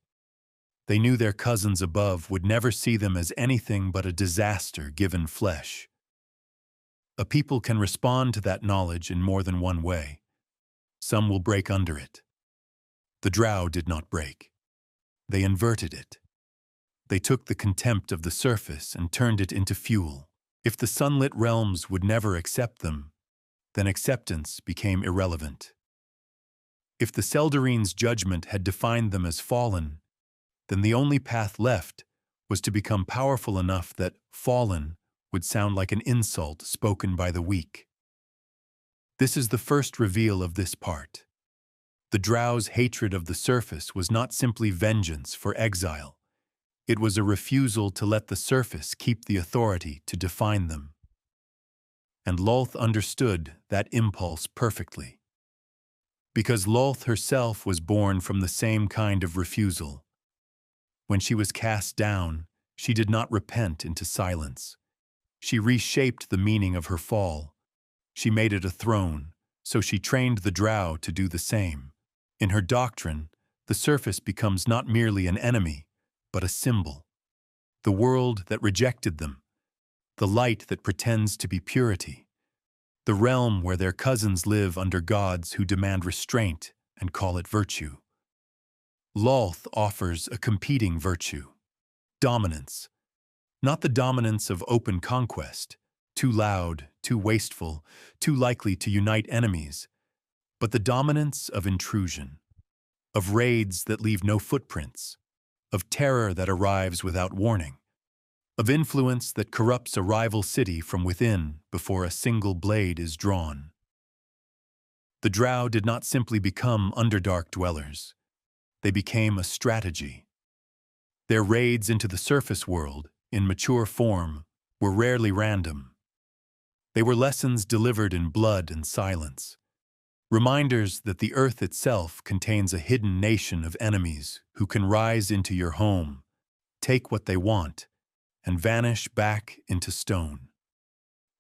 They knew their cousins above would never see them as anything but a disaster given flesh. A people can respond to that knowledge in more than one way. Some will break under it. The Drow did not break. They inverted it. They took the contempt of the surface and turned it into fuel. If the sunlit realms would never accept them, then acceptance became irrelevant. If the Seldarene's judgment had defined them as fallen, then the only path left was to become powerful enough that fallen would sound like an insult spoken by the weak. This is the first reveal of this part. The Drow's hatred of the surface was not simply vengeance for exile. It was a refusal to let the surface keep the authority to define them. And Lolth understood that impulse perfectly. Because Lolth herself was born from the same kind of refusal. When she was cast down, she did not repent into silence. She reshaped the meaning of her fall. She made it a throne, so she trained the Drow to do the same. In her doctrine, the surface becomes not merely an enemy, but a symbol. The world that rejected them, the light that pretends to be purity, the realm where their cousins live under gods who demand restraint and call it virtue. Lolth offers a competing virtue, dominance. Not the dominance of open conquest, too loud, too wasteful, too likely to unite enemies, but the dominance of intrusion, of raids that leave no footprints, of terror that arrives without warning, of influence that corrupts a rival city from within before a single blade is drawn. The Drow did not simply become Underdark dwellers. They became a strategy. Their raids into the surface world in mature form, were rarely random. They were lessons delivered in blood and silence, reminders that the earth itself contains a hidden nation of enemies who can rise into your home, take what they want, and vanish back into stone.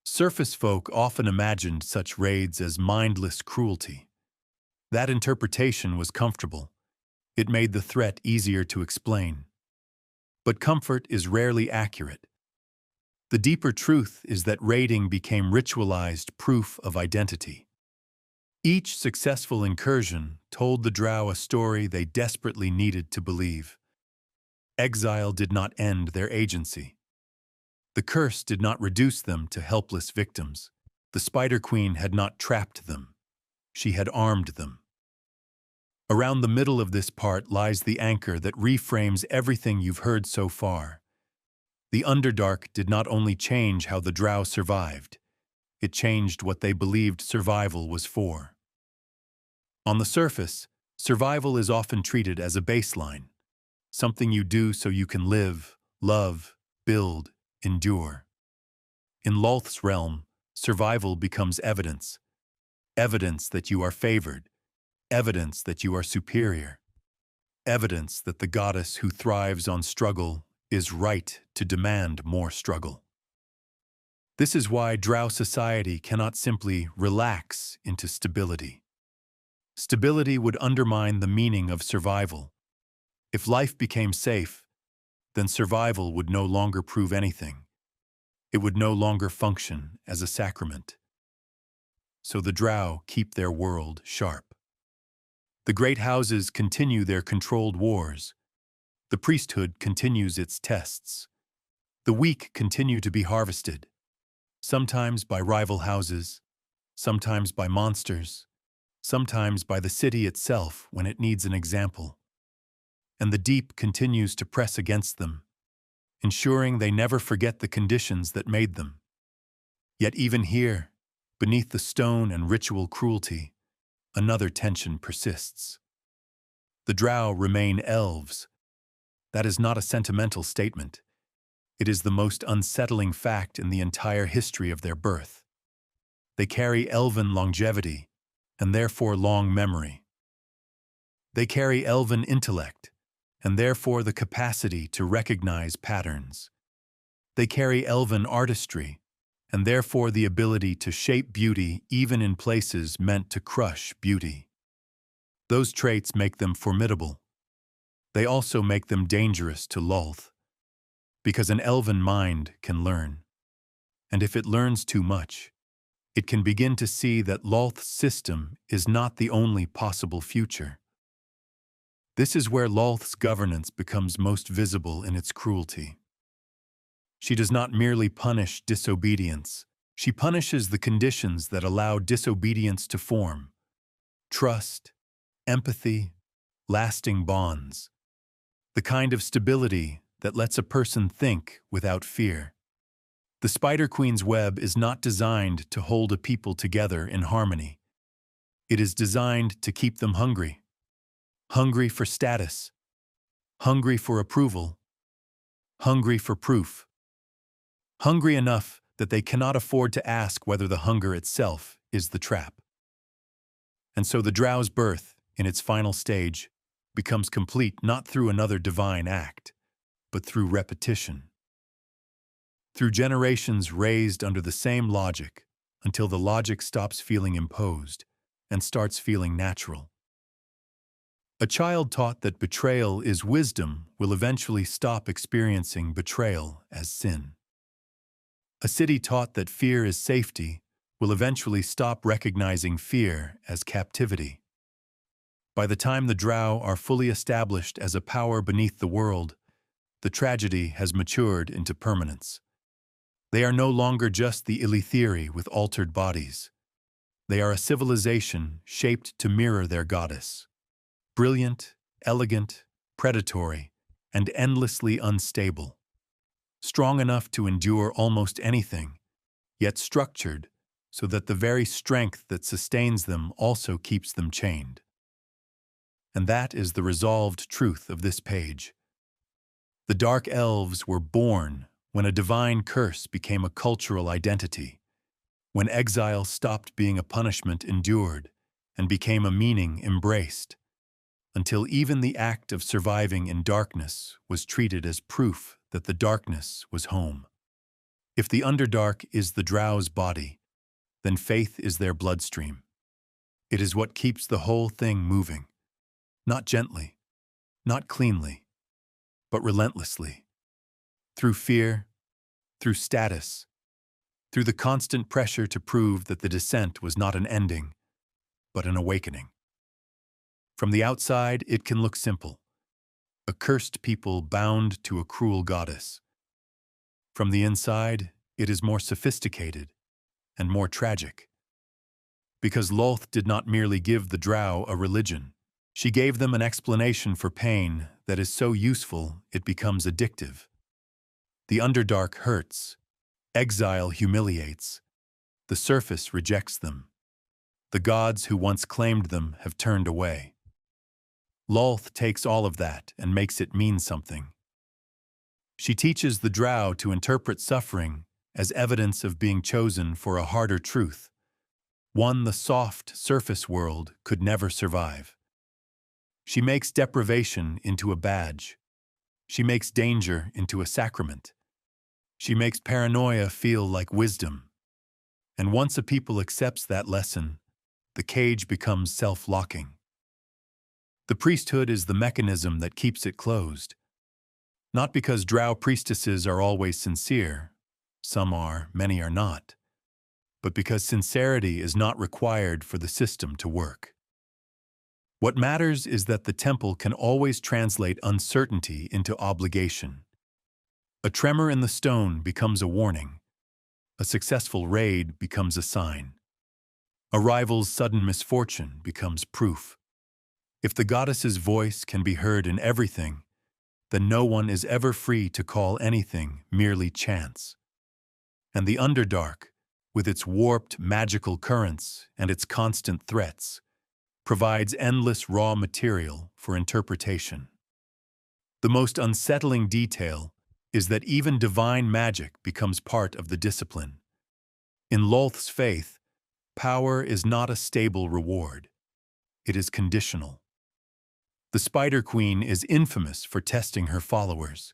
Surface folk often imagined such raids as mindless cruelty. That interpretation was comfortable. It made the threat easier to explain. But comfort is rarely accurate. The deeper truth is that raiding became ritualized proof of identity. Each successful incursion told the Drow a story they desperately needed to believe. Exile did not end their agency. The curse did not reduce them to helpless victims. The Spider Queen had not trapped them. She had armed them. Around the middle of this part lies the anchor that reframes everything you've heard so far. The Underdark did not only change how the Drow survived, it changed what they believed survival was for. On the surface, survival is often treated as a baseline, something you do so you can live, love, build, endure. In Lolth's realm, survival becomes evidence. Evidence that you are favored. Evidence that you are superior. Evidence that the goddess who thrives on struggle is right to demand more struggle. This is why Drow society cannot simply relax into stability. Stability would undermine the meaning of survival. If life became safe, then survival would no longer prove anything. It would no longer function as a sacrament. So the Drow keep their world sharp. The great houses continue their controlled wars. The priesthood continues its tests. The weak continue to be harvested, sometimes by rival houses, sometimes by monsters, sometimes by the city itself when it needs an example. And the deep continues to press against them, ensuring they never forget the conditions that made them. Yet even here, beneath the stone and ritual cruelty, another tension persists. The Drow remain elves. That is not a sentimental statement. It is the most unsettling fact in the entire history of their birth. They carry elven longevity, and therefore long memory. They carry elven intellect, and therefore the capacity to recognize patterns. They carry elven artistry, and therefore the ability to shape beauty even in places meant to crush beauty. Those traits make them formidable. They also make them dangerous to Lolth, because an elven mind can learn. And if it learns too much, it can begin to see that Lolth's system is not the only possible future. This is where Lolth's governance becomes most visible in its cruelty. She does not merely punish disobedience, she punishes the conditions that allow disobedience to form: trust, empathy, lasting bonds. The kind of stability that lets a person think without fear. The Spider Queen's web is not designed to hold a people together in harmony. It is designed to keep them hungry. Hungry for status. Hungry for approval. Hungry for proof. Hungry enough that they cannot afford to ask whether the hunger itself is the trap. And so the Drow's birth, in its final stage, becomes complete not through another divine act, but through repetition. Through generations raised under the same logic, until the logic stops feeling imposed and starts feeling natural. A child taught that betrayal is wisdom will eventually stop experiencing betrayal as sin. A city taught that fear is safety will eventually stop recognizing fear as captivity. By the time the Drow are fully established as a power beneath the world, the tragedy has matured into permanence. They are no longer just the Illythiri with altered bodies. They are a civilization shaped to mirror their goddess. Brilliant, elegant, predatory, and endlessly unstable. Strong enough to endure almost anything, yet structured so that the very strength that sustains them also keeps them chained. And that is the resolved truth of this page. The Dark Elves were born when a divine curse became a cultural identity, when exile stopped being a punishment endured and became a meaning embraced, until even the act of surviving in darkness was treated as proof that the darkness was home. If the Underdark is the Drow's body, then faith is their bloodstream. It is what keeps the whole thing moving, not gently, not cleanly, but relentlessly. Through fear, through status, through the constant pressure to prove that the descent was not an ending, but an awakening. From the outside, it can look simple. A cursed people bound to a cruel goddess. From the inside, it is more sophisticated and more tragic. Because Lolth did not merely give the Drow a religion, she gave them an explanation for pain that is so useful it becomes addictive. The Underdark hurts. Exile humiliates. The surface rejects them. The gods who once claimed them have turned away. Lolth takes all of that and makes it mean something. She teaches the Drow to interpret suffering as evidence of being chosen for a harder truth, one the soft surface world could never survive. She makes deprivation into a badge. She makes danger into a sacrament. She makes paranoia feel like wisdom. And once a people accepts that lesson, the cage becomes self-locking. The priesthood is the mechanism that keeps it closed. Not because Drow priestesses are always sincere, some are, many are not, but because sincerity is not required for the system to work. What matters is that the temple can always translate uncertainty into obligation. A tremor in the stone becomes a warning. A successful raid becomes a sign. A rival's sudden misfortune becomes proof. If the goddess's voice can be heard in everything, then no one is ever free to call anything merely chance. And the Underdark, with its warped magical currents and its constant threats, provides endless raw material for interpretation. The most unsettling detail is that even divine magic becomes part of the discipline. In Lolth's faith, power is not a stable reward. It is conditional. The Spider Queen is infamous for testing her followers,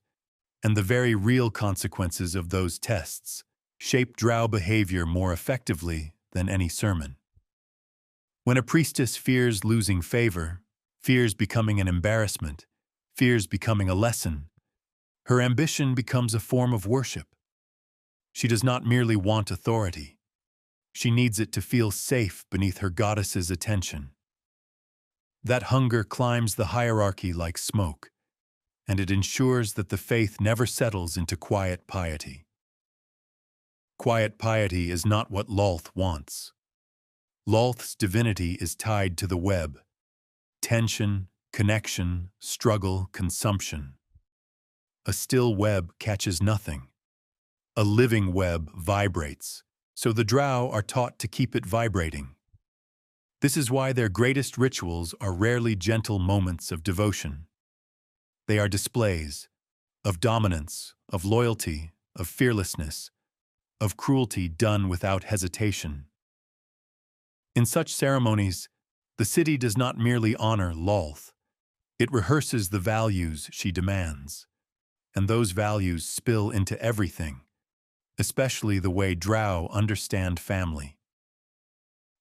and the very real consequences of those tests shape Drow behavior more effectively than any sermon. When a priestess fears losing favor, fears becoming an embarrassment, fears becoming a lesson, her ambition becomes a form of worship. She does not merely want authority. She needs it to feel safe beneath her goddess's attention. That hunger climbs the hierarchy like smoke, and it ensures that the faith never settles into quiet piety. Quiet piety is not what Lolth wants. Lolth's divinity is tied to the web. Tension, connection, struggle, consumption. A still web catches nothing. A living web vibrates, so the Drow are taught to keep it vibrating. This is why their greatest rituals are rarely gentle moments of devotion. They are displays of dominance, of loyalty, of fearlessness, of cruelty done without hesitation. In such ceremonies, the city does not merely honor Lolth. It rehearses the values she demands, and those values spill into everything, especially the way Drow understand family.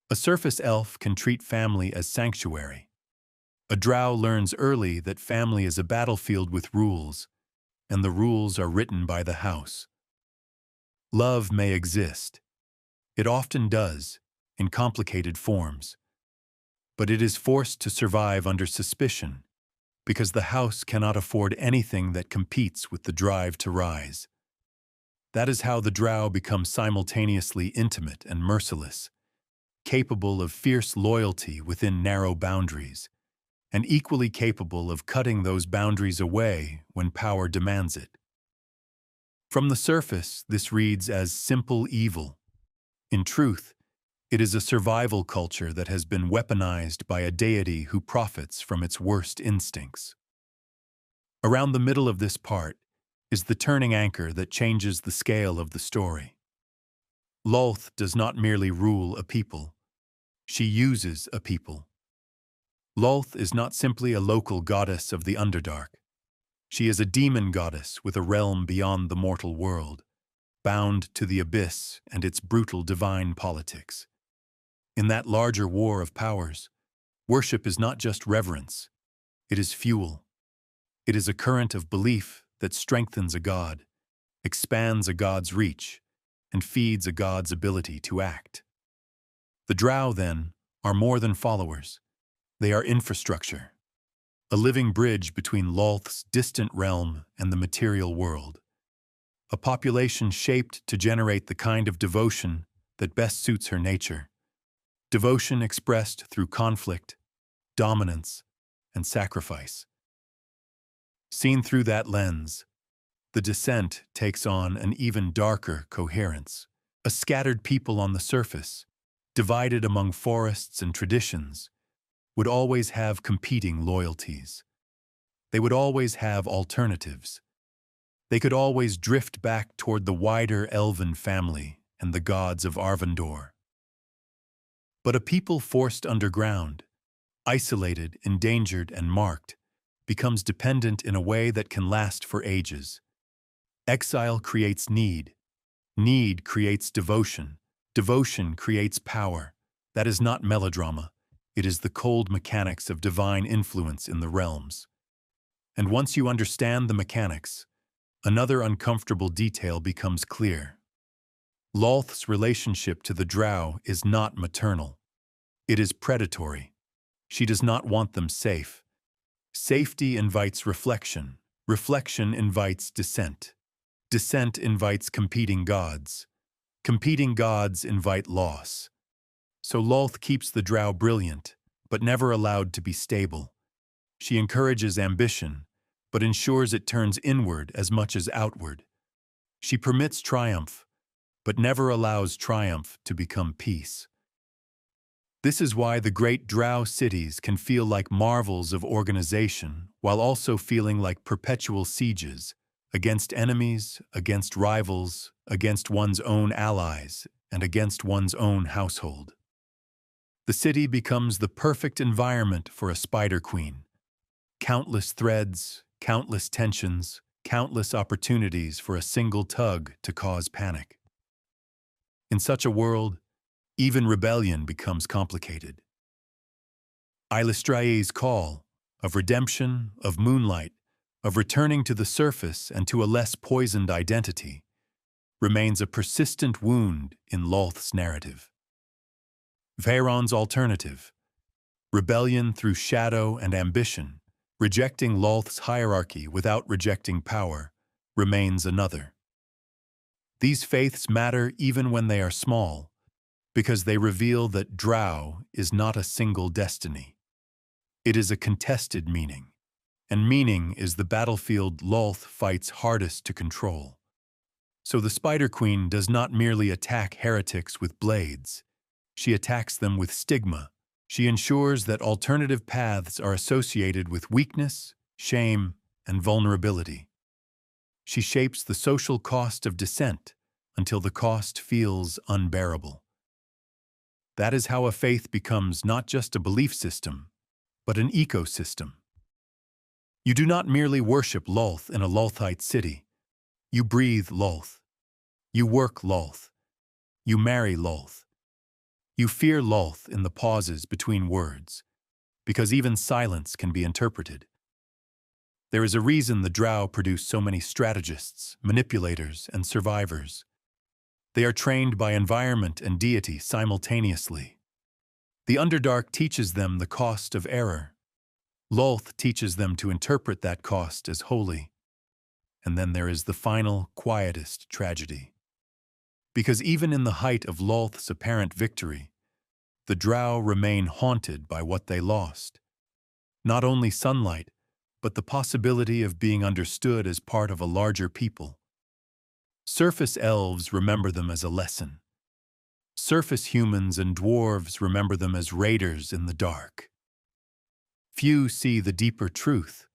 A surface elf can treat family as sanctuary. A Drow learns early that family is a battlefield with rules, and the rules are written by the house. Love may exist. It often does, in complicated forms. But it is forced to survive under suspicion, because the house cannot afford anything that competes with the drive to rise. That is how the Drow become simultaneously intimate and merciless, capable of fierce loyalty within narrow boundaries, and equally capable of cutting those boundaries away when power demands it. From the surface, this reads as simple evil. In truth, it is a survival culture that has been weaponized by a deity who profits from its worst instincts. Around the middle of this part, is the turning anchor that changes the scale of the story. Lolth does not merely rule a people, she uses a people. Lolth is not simply a local goddess of the Underdark. She is a demon goddess with a realm beyond the mortal world, bound to the abyss and its brutal divine politics. In that larger war of powers, worship is not just reverence, it is fuel. It is a current of belief that strengthens a god, expands a god's reach, and feeds a god's ability to act. The Drow, then, are more than followers. They are infrastructure, a living bridge between Lolth's distant realm and the material world. A population shaped to generate the kind of devotion that best suits her nature. Devotion expressed through conflict, dominance, and sacrifice. Seen through that lens, the descent takes on an even darker coherence. A scattered people on the surface, divided among forests and traditions, would always have competing loyalties. They would always have alternatives. They could always drift back toward the wider elven family and the gods of Arvandor. But a people forced underground, isolated, endangered, and marked, becomes dependent in a way that can last for ages. Exile creates need. Need creates devotion. Devotion creates power. That is not melodrama. It is the cold mechanics of divine influence in the realms. And once you understand the mechanics, another uncomfortable detail becomes clear. Lolth's relationship to the Drow is not maternal. It is predatory. She does not want them safe. Safety invites reflection. Reflection invites dissent. Dissent invites competing gods. Competing gods invite loss. So Lolth keeps the Drow brilliant, but never allowed to be stable. She encourages ambition, but ensures it turns inward as much as outward. She permits triumph, but never allows triumph to become peace. This is why the great Drow cities can feel like marvels of organization, while also feeling like perpetual sieges, against enemies, against rivals, against one's own allies, and against one's own household. The city becomes the perfect environment for a spider queen. Countless threads, countless tensions, countless opportunities for a single tug to cause panic. In such a world, even rebellion becomes complicated. Ilistrae's call, of redemption, of moonlight, of returning to the surface and to a less poisoned identity, remains a persistent wound in Lolth's narrative. Faerun's alternative, rebellion through shadow and ambition, rejecting Lolth's hierarchy without rejecting power, remains another. These faiths matter even when they are small, because they reveal that Drow is not a single destiny. It is a contested meaning, and meaning is the battlefield Lolth fights hardest to control. So the Spider Queen does not merely attack heretics with blades. She attacks them with stigma. She ensures that alternative paths are associated with weakness, shame, and vulnerability. She shapes the social cost of dissent until the cost feels unbearable. That is how a faith becomes not just a belief system, but an ecosystem. You do not merely worship Lolth in a Lolthite city. You breathe Lolth. You work Lolth. You marry Lolth. You fear Lolth in the pauses between words, because even silence can be interpreted. There is a reason the Drow produce so many strategists, manipulators, and survivors. They are trained by environment and deity simultaneously. The Underdark teaches them the cost of error. Lolth teaches them to interpret that cost as holy. And then there is the final, quietest tragedy. Because even in the height of Lolth's apparent victory, the Drow remain haunted by what they lost. Not only sunlight, but the possibility of being understood as part of a larger people. Surface elves remember them as a lesson. Surface humans and dwarves remember them as raiders in the dark. Few see the deeper truth.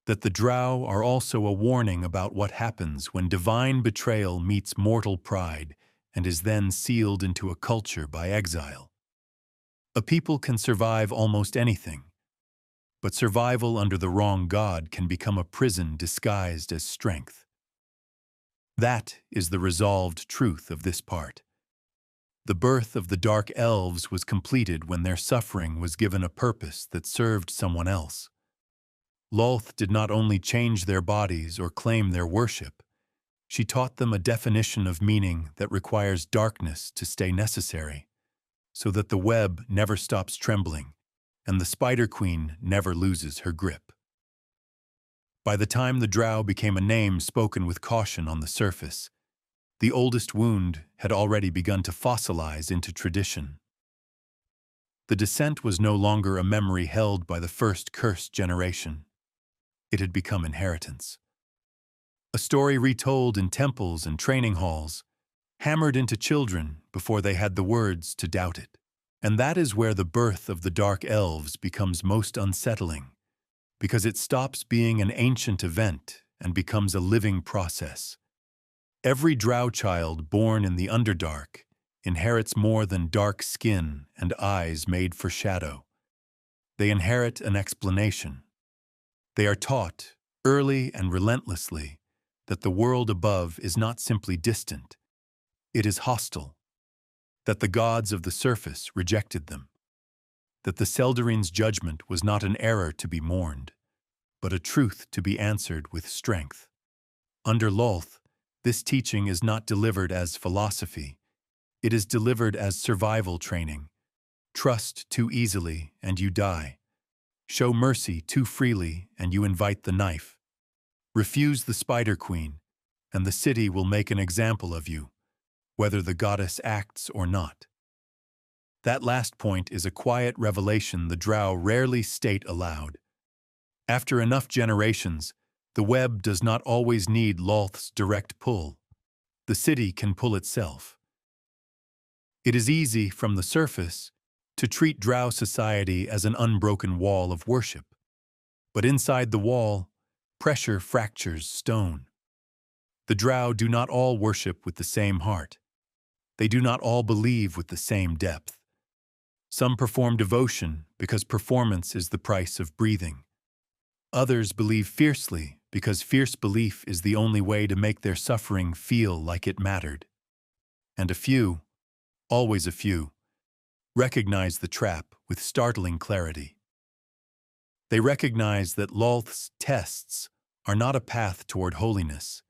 that the drow are also a warning about what happens when divine betrayal meets mortal pride and is then sealed into a culture by exile. A people can survive almost anything, but survival under the wrong god can become a prison disguised as strength. That is the resolved truth of this part. The birth of the Dark Elves was completed when their suffering was given a purpose that served someone else. Lolth did not only change their bodies or claim their worship, she taught them a definition of meaning that requires darkness to stay necessary, so that the web never stops trembling and the Spider Queen never loses her grip. By the time the drow became a name spoken with caution on the surface, the oldest wound had already begun to fossilize into tradition. The descent was no longer a memory held by the first cursed generation. It had become inheritance. A story retold in temples and training halls, hammered into children before they had the words to doubt it. And that is where the birth of the Dark Elves becomes most unsettling, because it stops being an ancient event and becomes a living process. Every drow child born in the Underdark inherits more than dark skin and eyes made for shadow. They inherit an explanation. They are taught, early and relentlessly, that the world above is not simply distant, it is hostile, that the gods of the surface rejected them, that the Seldarine's judgment was not an error to be mourned, but a truth to be answered with strength. Under Lolth, this teaching is not delivered as philosophy, it is delivered as survival training. Trust too easily and you die. Show mercy too freely and you invite the knife. Refuse the Spider Queen, and the city will make an example of you, whether the goddess acts or not. That last point is a quiet revelation the drow rarely state aloud. After enough generations, the web does not always need Lolth's direct pull. The city can pull itself. It is easy, from the surface, to treat drow society as an unbroken wall of worship. But inside the wall, pressure fractures stone. The drow do not all worship with the same heart. They do not all believe with the same depth. Some perform devotion because performance is the price of breathing. Others believe fiercely because fierce belief is the only way to make their suffering feel like it mattered. And a few, always a few, recognize the trap with startling clarity. They recognize that Lolth's tests are not a path toward holiness.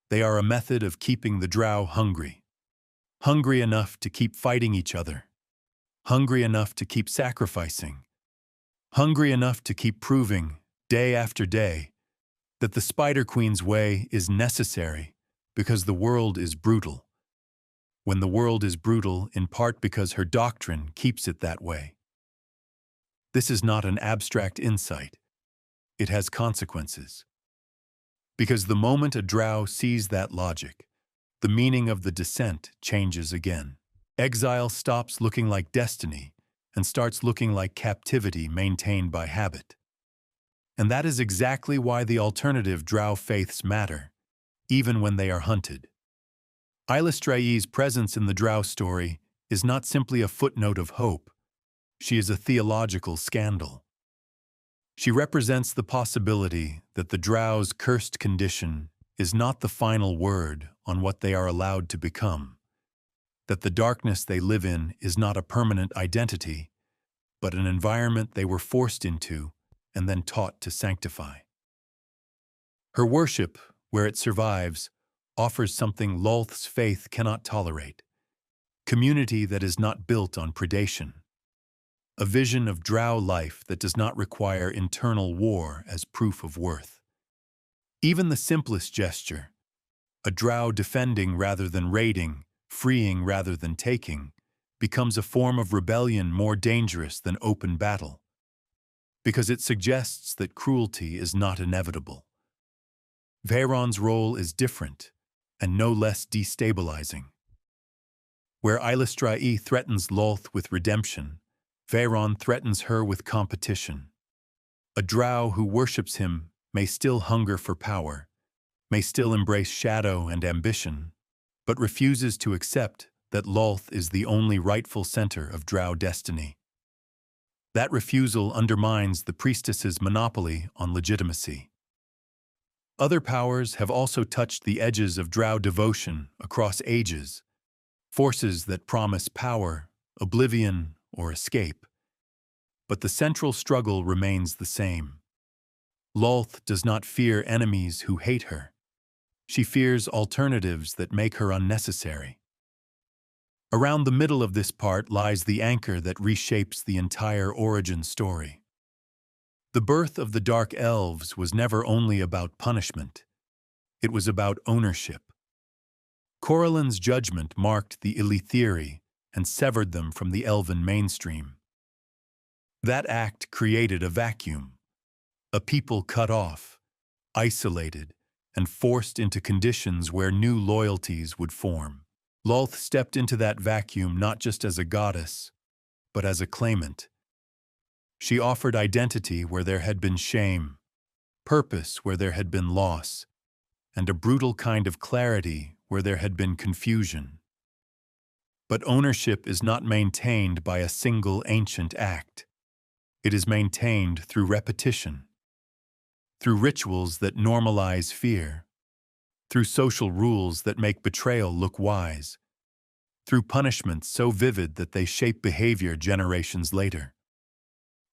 They are a method of keeping the drow hungry. Hungry enough to keep fighting each other. Hungry enough to keep sacrificing. Hungry enough to keep proving, day after day, that the Spider Queen's way is necessary because the world is brutal. When the world is brutal, in part because her doctrine keeps it that way. This is not an abstract insight. It has consequences. Because the moment a drow sees that logic, the meaning of the descent changes again. Exile stops looking like destiny and starts looking like captivity maintained by habit. And that is exactly why the alternative drow faiths matter, even when they are hunted. Ilistrae's presence in the drow story is not simply a footnote of hope. She is a theological scandal. She represents the possibility that the drow's cursed condition is not the final word on what they are allowed to become, that the darkness they live in is not a permanent identity, but an environment they were forced into and then taught to sanctify. Her worship, where it survives, offers something Lolth's faith cannot tolerate: community that is not built on predation. A vision of drow life that does not require internal war as proof of worth. Even the simplest gesture, a drow defending rather than raiding, freeing rather than taking, becomes a form of rebellion more dangerous than open battle, because it suggests that cruelty is not inevitable. Faerun's role is different, and no less destabilizing. Where Ilistrae threatens Lolth with redemption, Faerun threatens her with competition. A drow who worships him may still hunger for power, may still embrace shadow and ambition, but refuses to accept that Lolth is the only rightful center of Drow destiny. That refusal undermines the priestess's monopoly on legitimacy. Other powers have also touched the edges of Drow devotion across ages, forces that promise power, oblivion, or escape. But the central struggle remains the same. Lolth does not fear enemies who hate her. She fears alternatives that make her unnecessary. Around the middle of this part lies the anchor that reshapes the entire origin story. The birth of the Dark Elves was never only about punishment. It was about ownership. Corellin's judgment marked the Ilithiri and severed them from the elven mainstream. That act created a vacuum, a people cut off, isolated, and forced into conditions where new loyalties would form. Lolth stepped into that vacuum not just as a goddess, but as a claimant. She offered identity where there had been shame, purpose where there had been loss, and a brutal kind of clarity where there had been confusion. But ownership is not maintained by a single ancient act. It is maintained through repetition, through rituals that normalize fear, through social rules that make betrayal look wise, through punishments so vivid that they shape behavior generations later,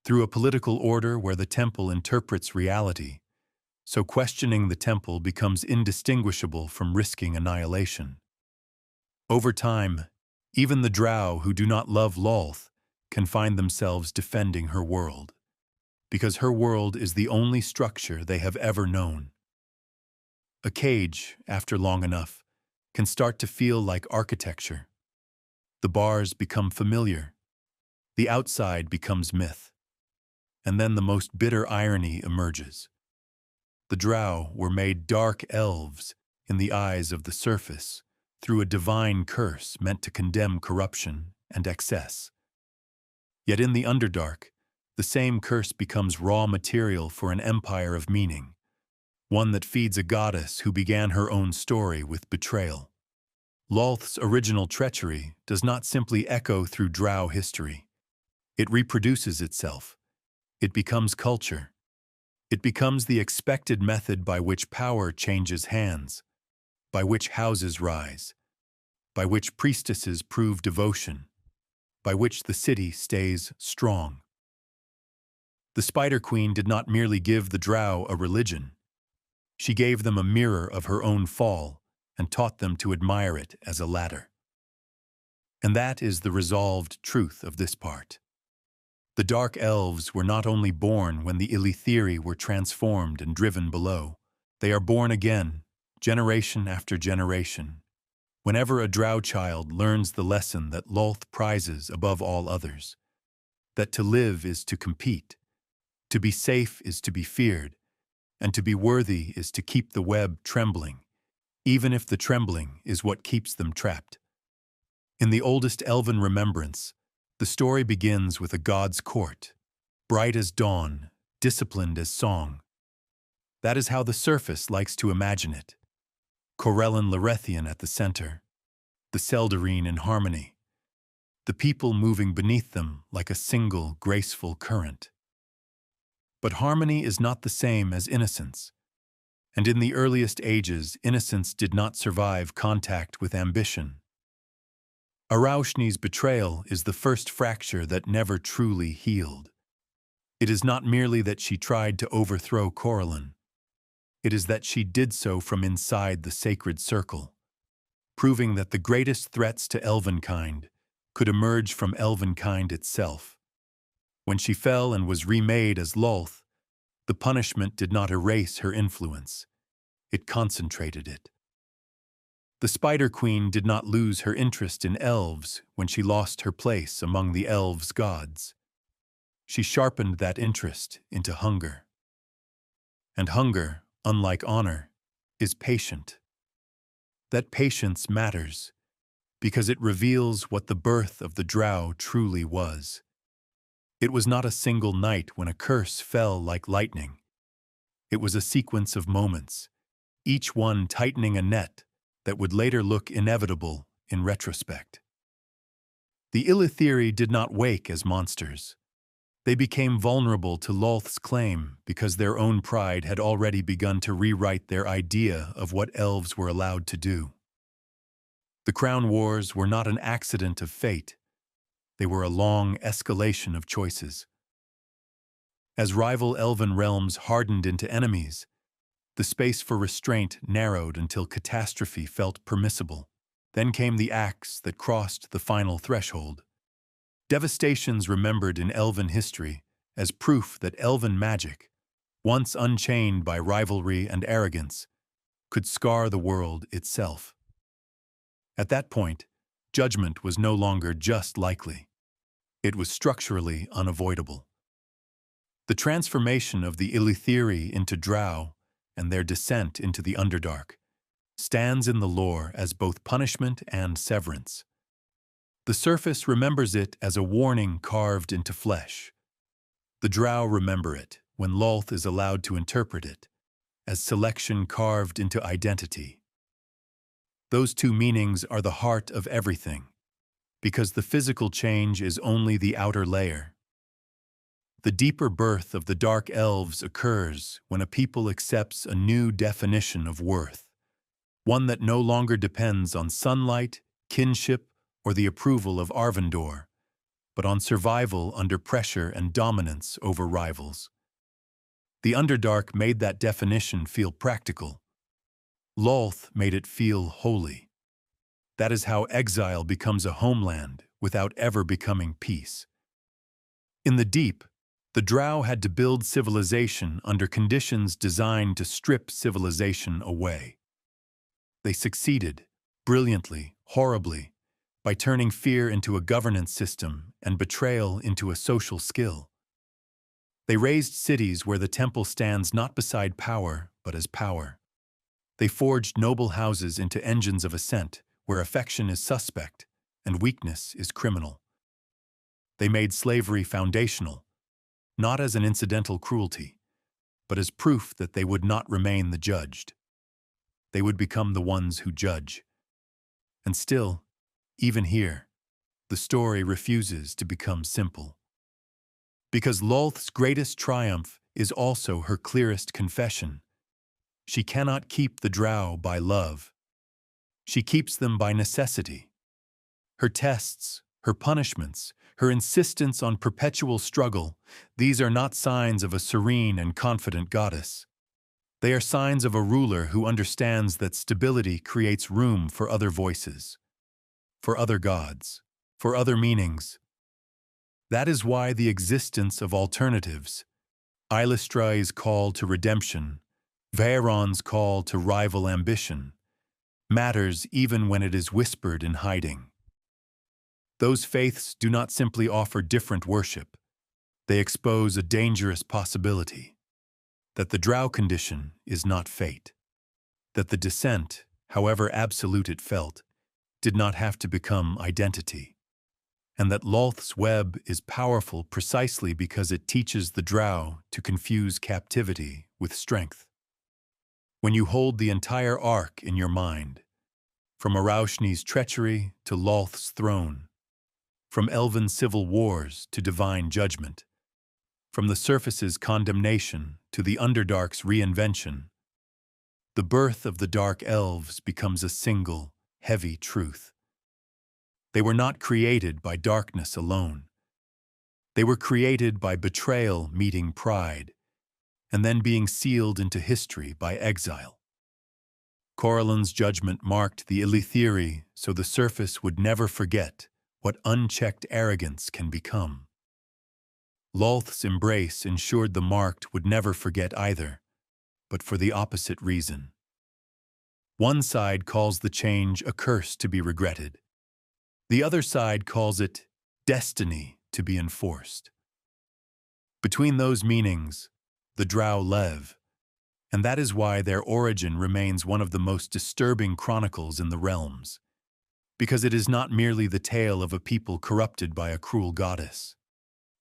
through a political order where the temple interprets reality, so questioning the temple becomes indistinguishable from risking annihilation. Over time, even the Drow who do not love Lolth can find themselves defending her world, because her world is the only structure they have ever known. A cage, after long enough, can start to feel like architecture. The bars become familiar. The outside becomes myth. And then the most bitter irony emerges. The Drow were made dark elves in the eyes of the surface through a divine curse meant to condemn corruption and excess. Yet in the Underdark, the same curse becomes raw material for an empire of meaning, one that feeds a goddess who began her own story with betrayal. Lolth's original treachery does not simply echo through Drow history. It reproduces itself. It becomes culture. It becomes the expected method by which power changes hands, by which houses rise, by which priestesses prove devotion, by which the city stays strong. The Spider Queen did not merely give the Drow a religion. She gave them a mirror of her own fall and taught them to admire it as a ladder. And that is the resolved truth of this part. The Dark Elves were not only born when the Ilithiri were transformed and driven below. They are born again, generation after generation, whenever a Drow child learns the lesson that Lolth prizes above all others, that to live is to compete, to be safe is to be feared, and to be worthy is to keep the web trembling, even if the trembling is what keeps them trapped. In the oldest elven remembrance, the story begins with a god's court, bright as dawn, disciplined as song. That is how the surface likes to imagine it. Corellin Larethian at the center, the Seldarine in harmony, the people moving beneath them like a single, graceful current. But harmony is not the same as innocence, and in the earliest ages, innocence did not survive contact with ambition. Lolth's betrayal is the first fracture that never truly healed. It is not merely that she tried to overthrow Corellin. It is that she did so from inside the sacred circle, proving that the greatest threats to elvenkind could emerge from elvenkind itself. When she fell and was remade as Lolth, the punishment did not erase her influence. It concentrated it. The Spider Queen did not lose her interest in elves when she lost her place among the elves' gods. She sharpened that interest into hunger. And hunger, unlike honor, is patient. That patience matters because it reveals what the birth of the Drow truly was. It was not a single night when a curse fell like lightning. It was a sequence of moments, each one tightening a net that would later look inevitable in retrospect. The Ilithiri did not wake as monsters. They became vulnerable to Lolth's claim because their own pride had already begun to rewrite their idea of what elves were allowed to do. The Crown Wars were not an accident of fate. They were a long escalation of choices. As rival elven realms hardened into enemies, the space for restraint narrowed until catastrophe felt permissible. Then came the axe that crossed the final threshold. Devastations remembered in elven history as proof that elven magic, once unchained by rivalry and arrogance, could scar the world itself. At that point, judgment was no longer just likely. It was structurally unavoidable. The transformation of the Ilithiri into drow and their descent into the Underdark stands in the lore as both punishment and severance. The surface remembers it as a warning carved into flesh. The drow remember it, when Lolth is allowed to interpret it, as selection carved into identity. Those two meanings are the heart of everything, because the physical change is only the outer layer. The deeper birth of the Dark Elves occurs when a people accepts a new definition of worth, one that no longer depends on sunlight, kinship, or the approval of Arvindor, but on survival under pressure and dominance over rivals. The Underdark made that definition feel practical. Lolth made it feel holy. That is how exile becomes a homeland without ever becoming peace. In the deep, the drow had to build civilization under conditions designed to strip civilization away. They succeeded, brilliantly, horribly, by turning fear into a governance system and betrayal into a social skill. They raised cities where the temple stands not beside power, but as power. They forged noble houses into engines of ascent, where affection is suspect and weakness is criminal. They made slavery foundational, not as an incidental cruelty, but as proof that they would not remain the judged. They would become the ones who judge. And still, even here, the story refuses to become simple. Because Lolth's greatest triumph is also her clearest confession. She cannot keep the drow by love. She keeps them by necessity. Her tests, her punishments, her insistence on perpetual struggle, these are not signs of a serene and confident goddess. They are signs of a ruler who understands that stability creates room for other voices, for other gods, for other meanings. That is why the existence of alternatives, Ilistrae's call to redemption, Faerun's call to rival ambition, matters even when it is whispered in hiding. Those faiths do not simply offer different worship. They expose a dangerous possibility, that the drow condition is not fate, that the descent, however absolute it felt, did not have to become identity, and that Lolth's web is powerful precisely because it teaches the drow to confuse captivity with strength. When you hold the entire arc in your mind, from Araushni's treachery to Lolth's throne, from elven civil wars to divine judgment, from the surface's condemnation to the Underdark's reinvention, the birth of the Dark Elves becomes a single, heavy truth. They were not created by darkness alone. They were created by betrayal meeting pride, and then being sealed into history by exile. Corellin's judgment marked the Ilithiri so the surface would never forget what unchecked arrogance can become. Lolth's embrace ensured the marked would never forget either, but for the opposite reason. One side calls the change a curse to be regretted. The other side calls it destiny to be enforced. Between those meanings, the drow live, and that is why their origin remains one of the most disturbing chronicles in the realms, because it is not merely the tale of a people corrupted by a cruel goddess.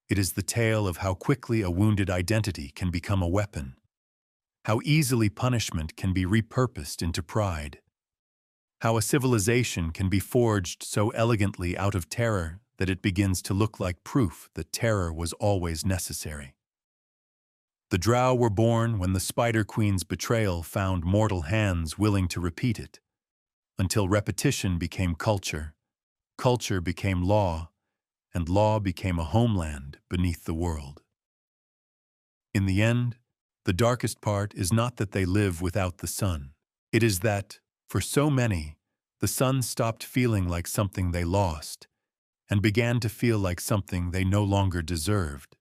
It is the tale of how quickly a wounded identity can become a weapon, How easily punishment can be repurposed into pride. How a civilization can be forged so elegantly out of terror that it begins to look like proof that terror was always necessary. The Drow were born when the Spider Queen's betrayal found mortal hands willing to repeat it, until repetition became culture, culture became law, and law became a homeland beneath the world. In the end, the darkest part is not that they live without the sun. It is that, for so many, the sun stopped feeling like something they lost and began to feel like something they no longer deserved.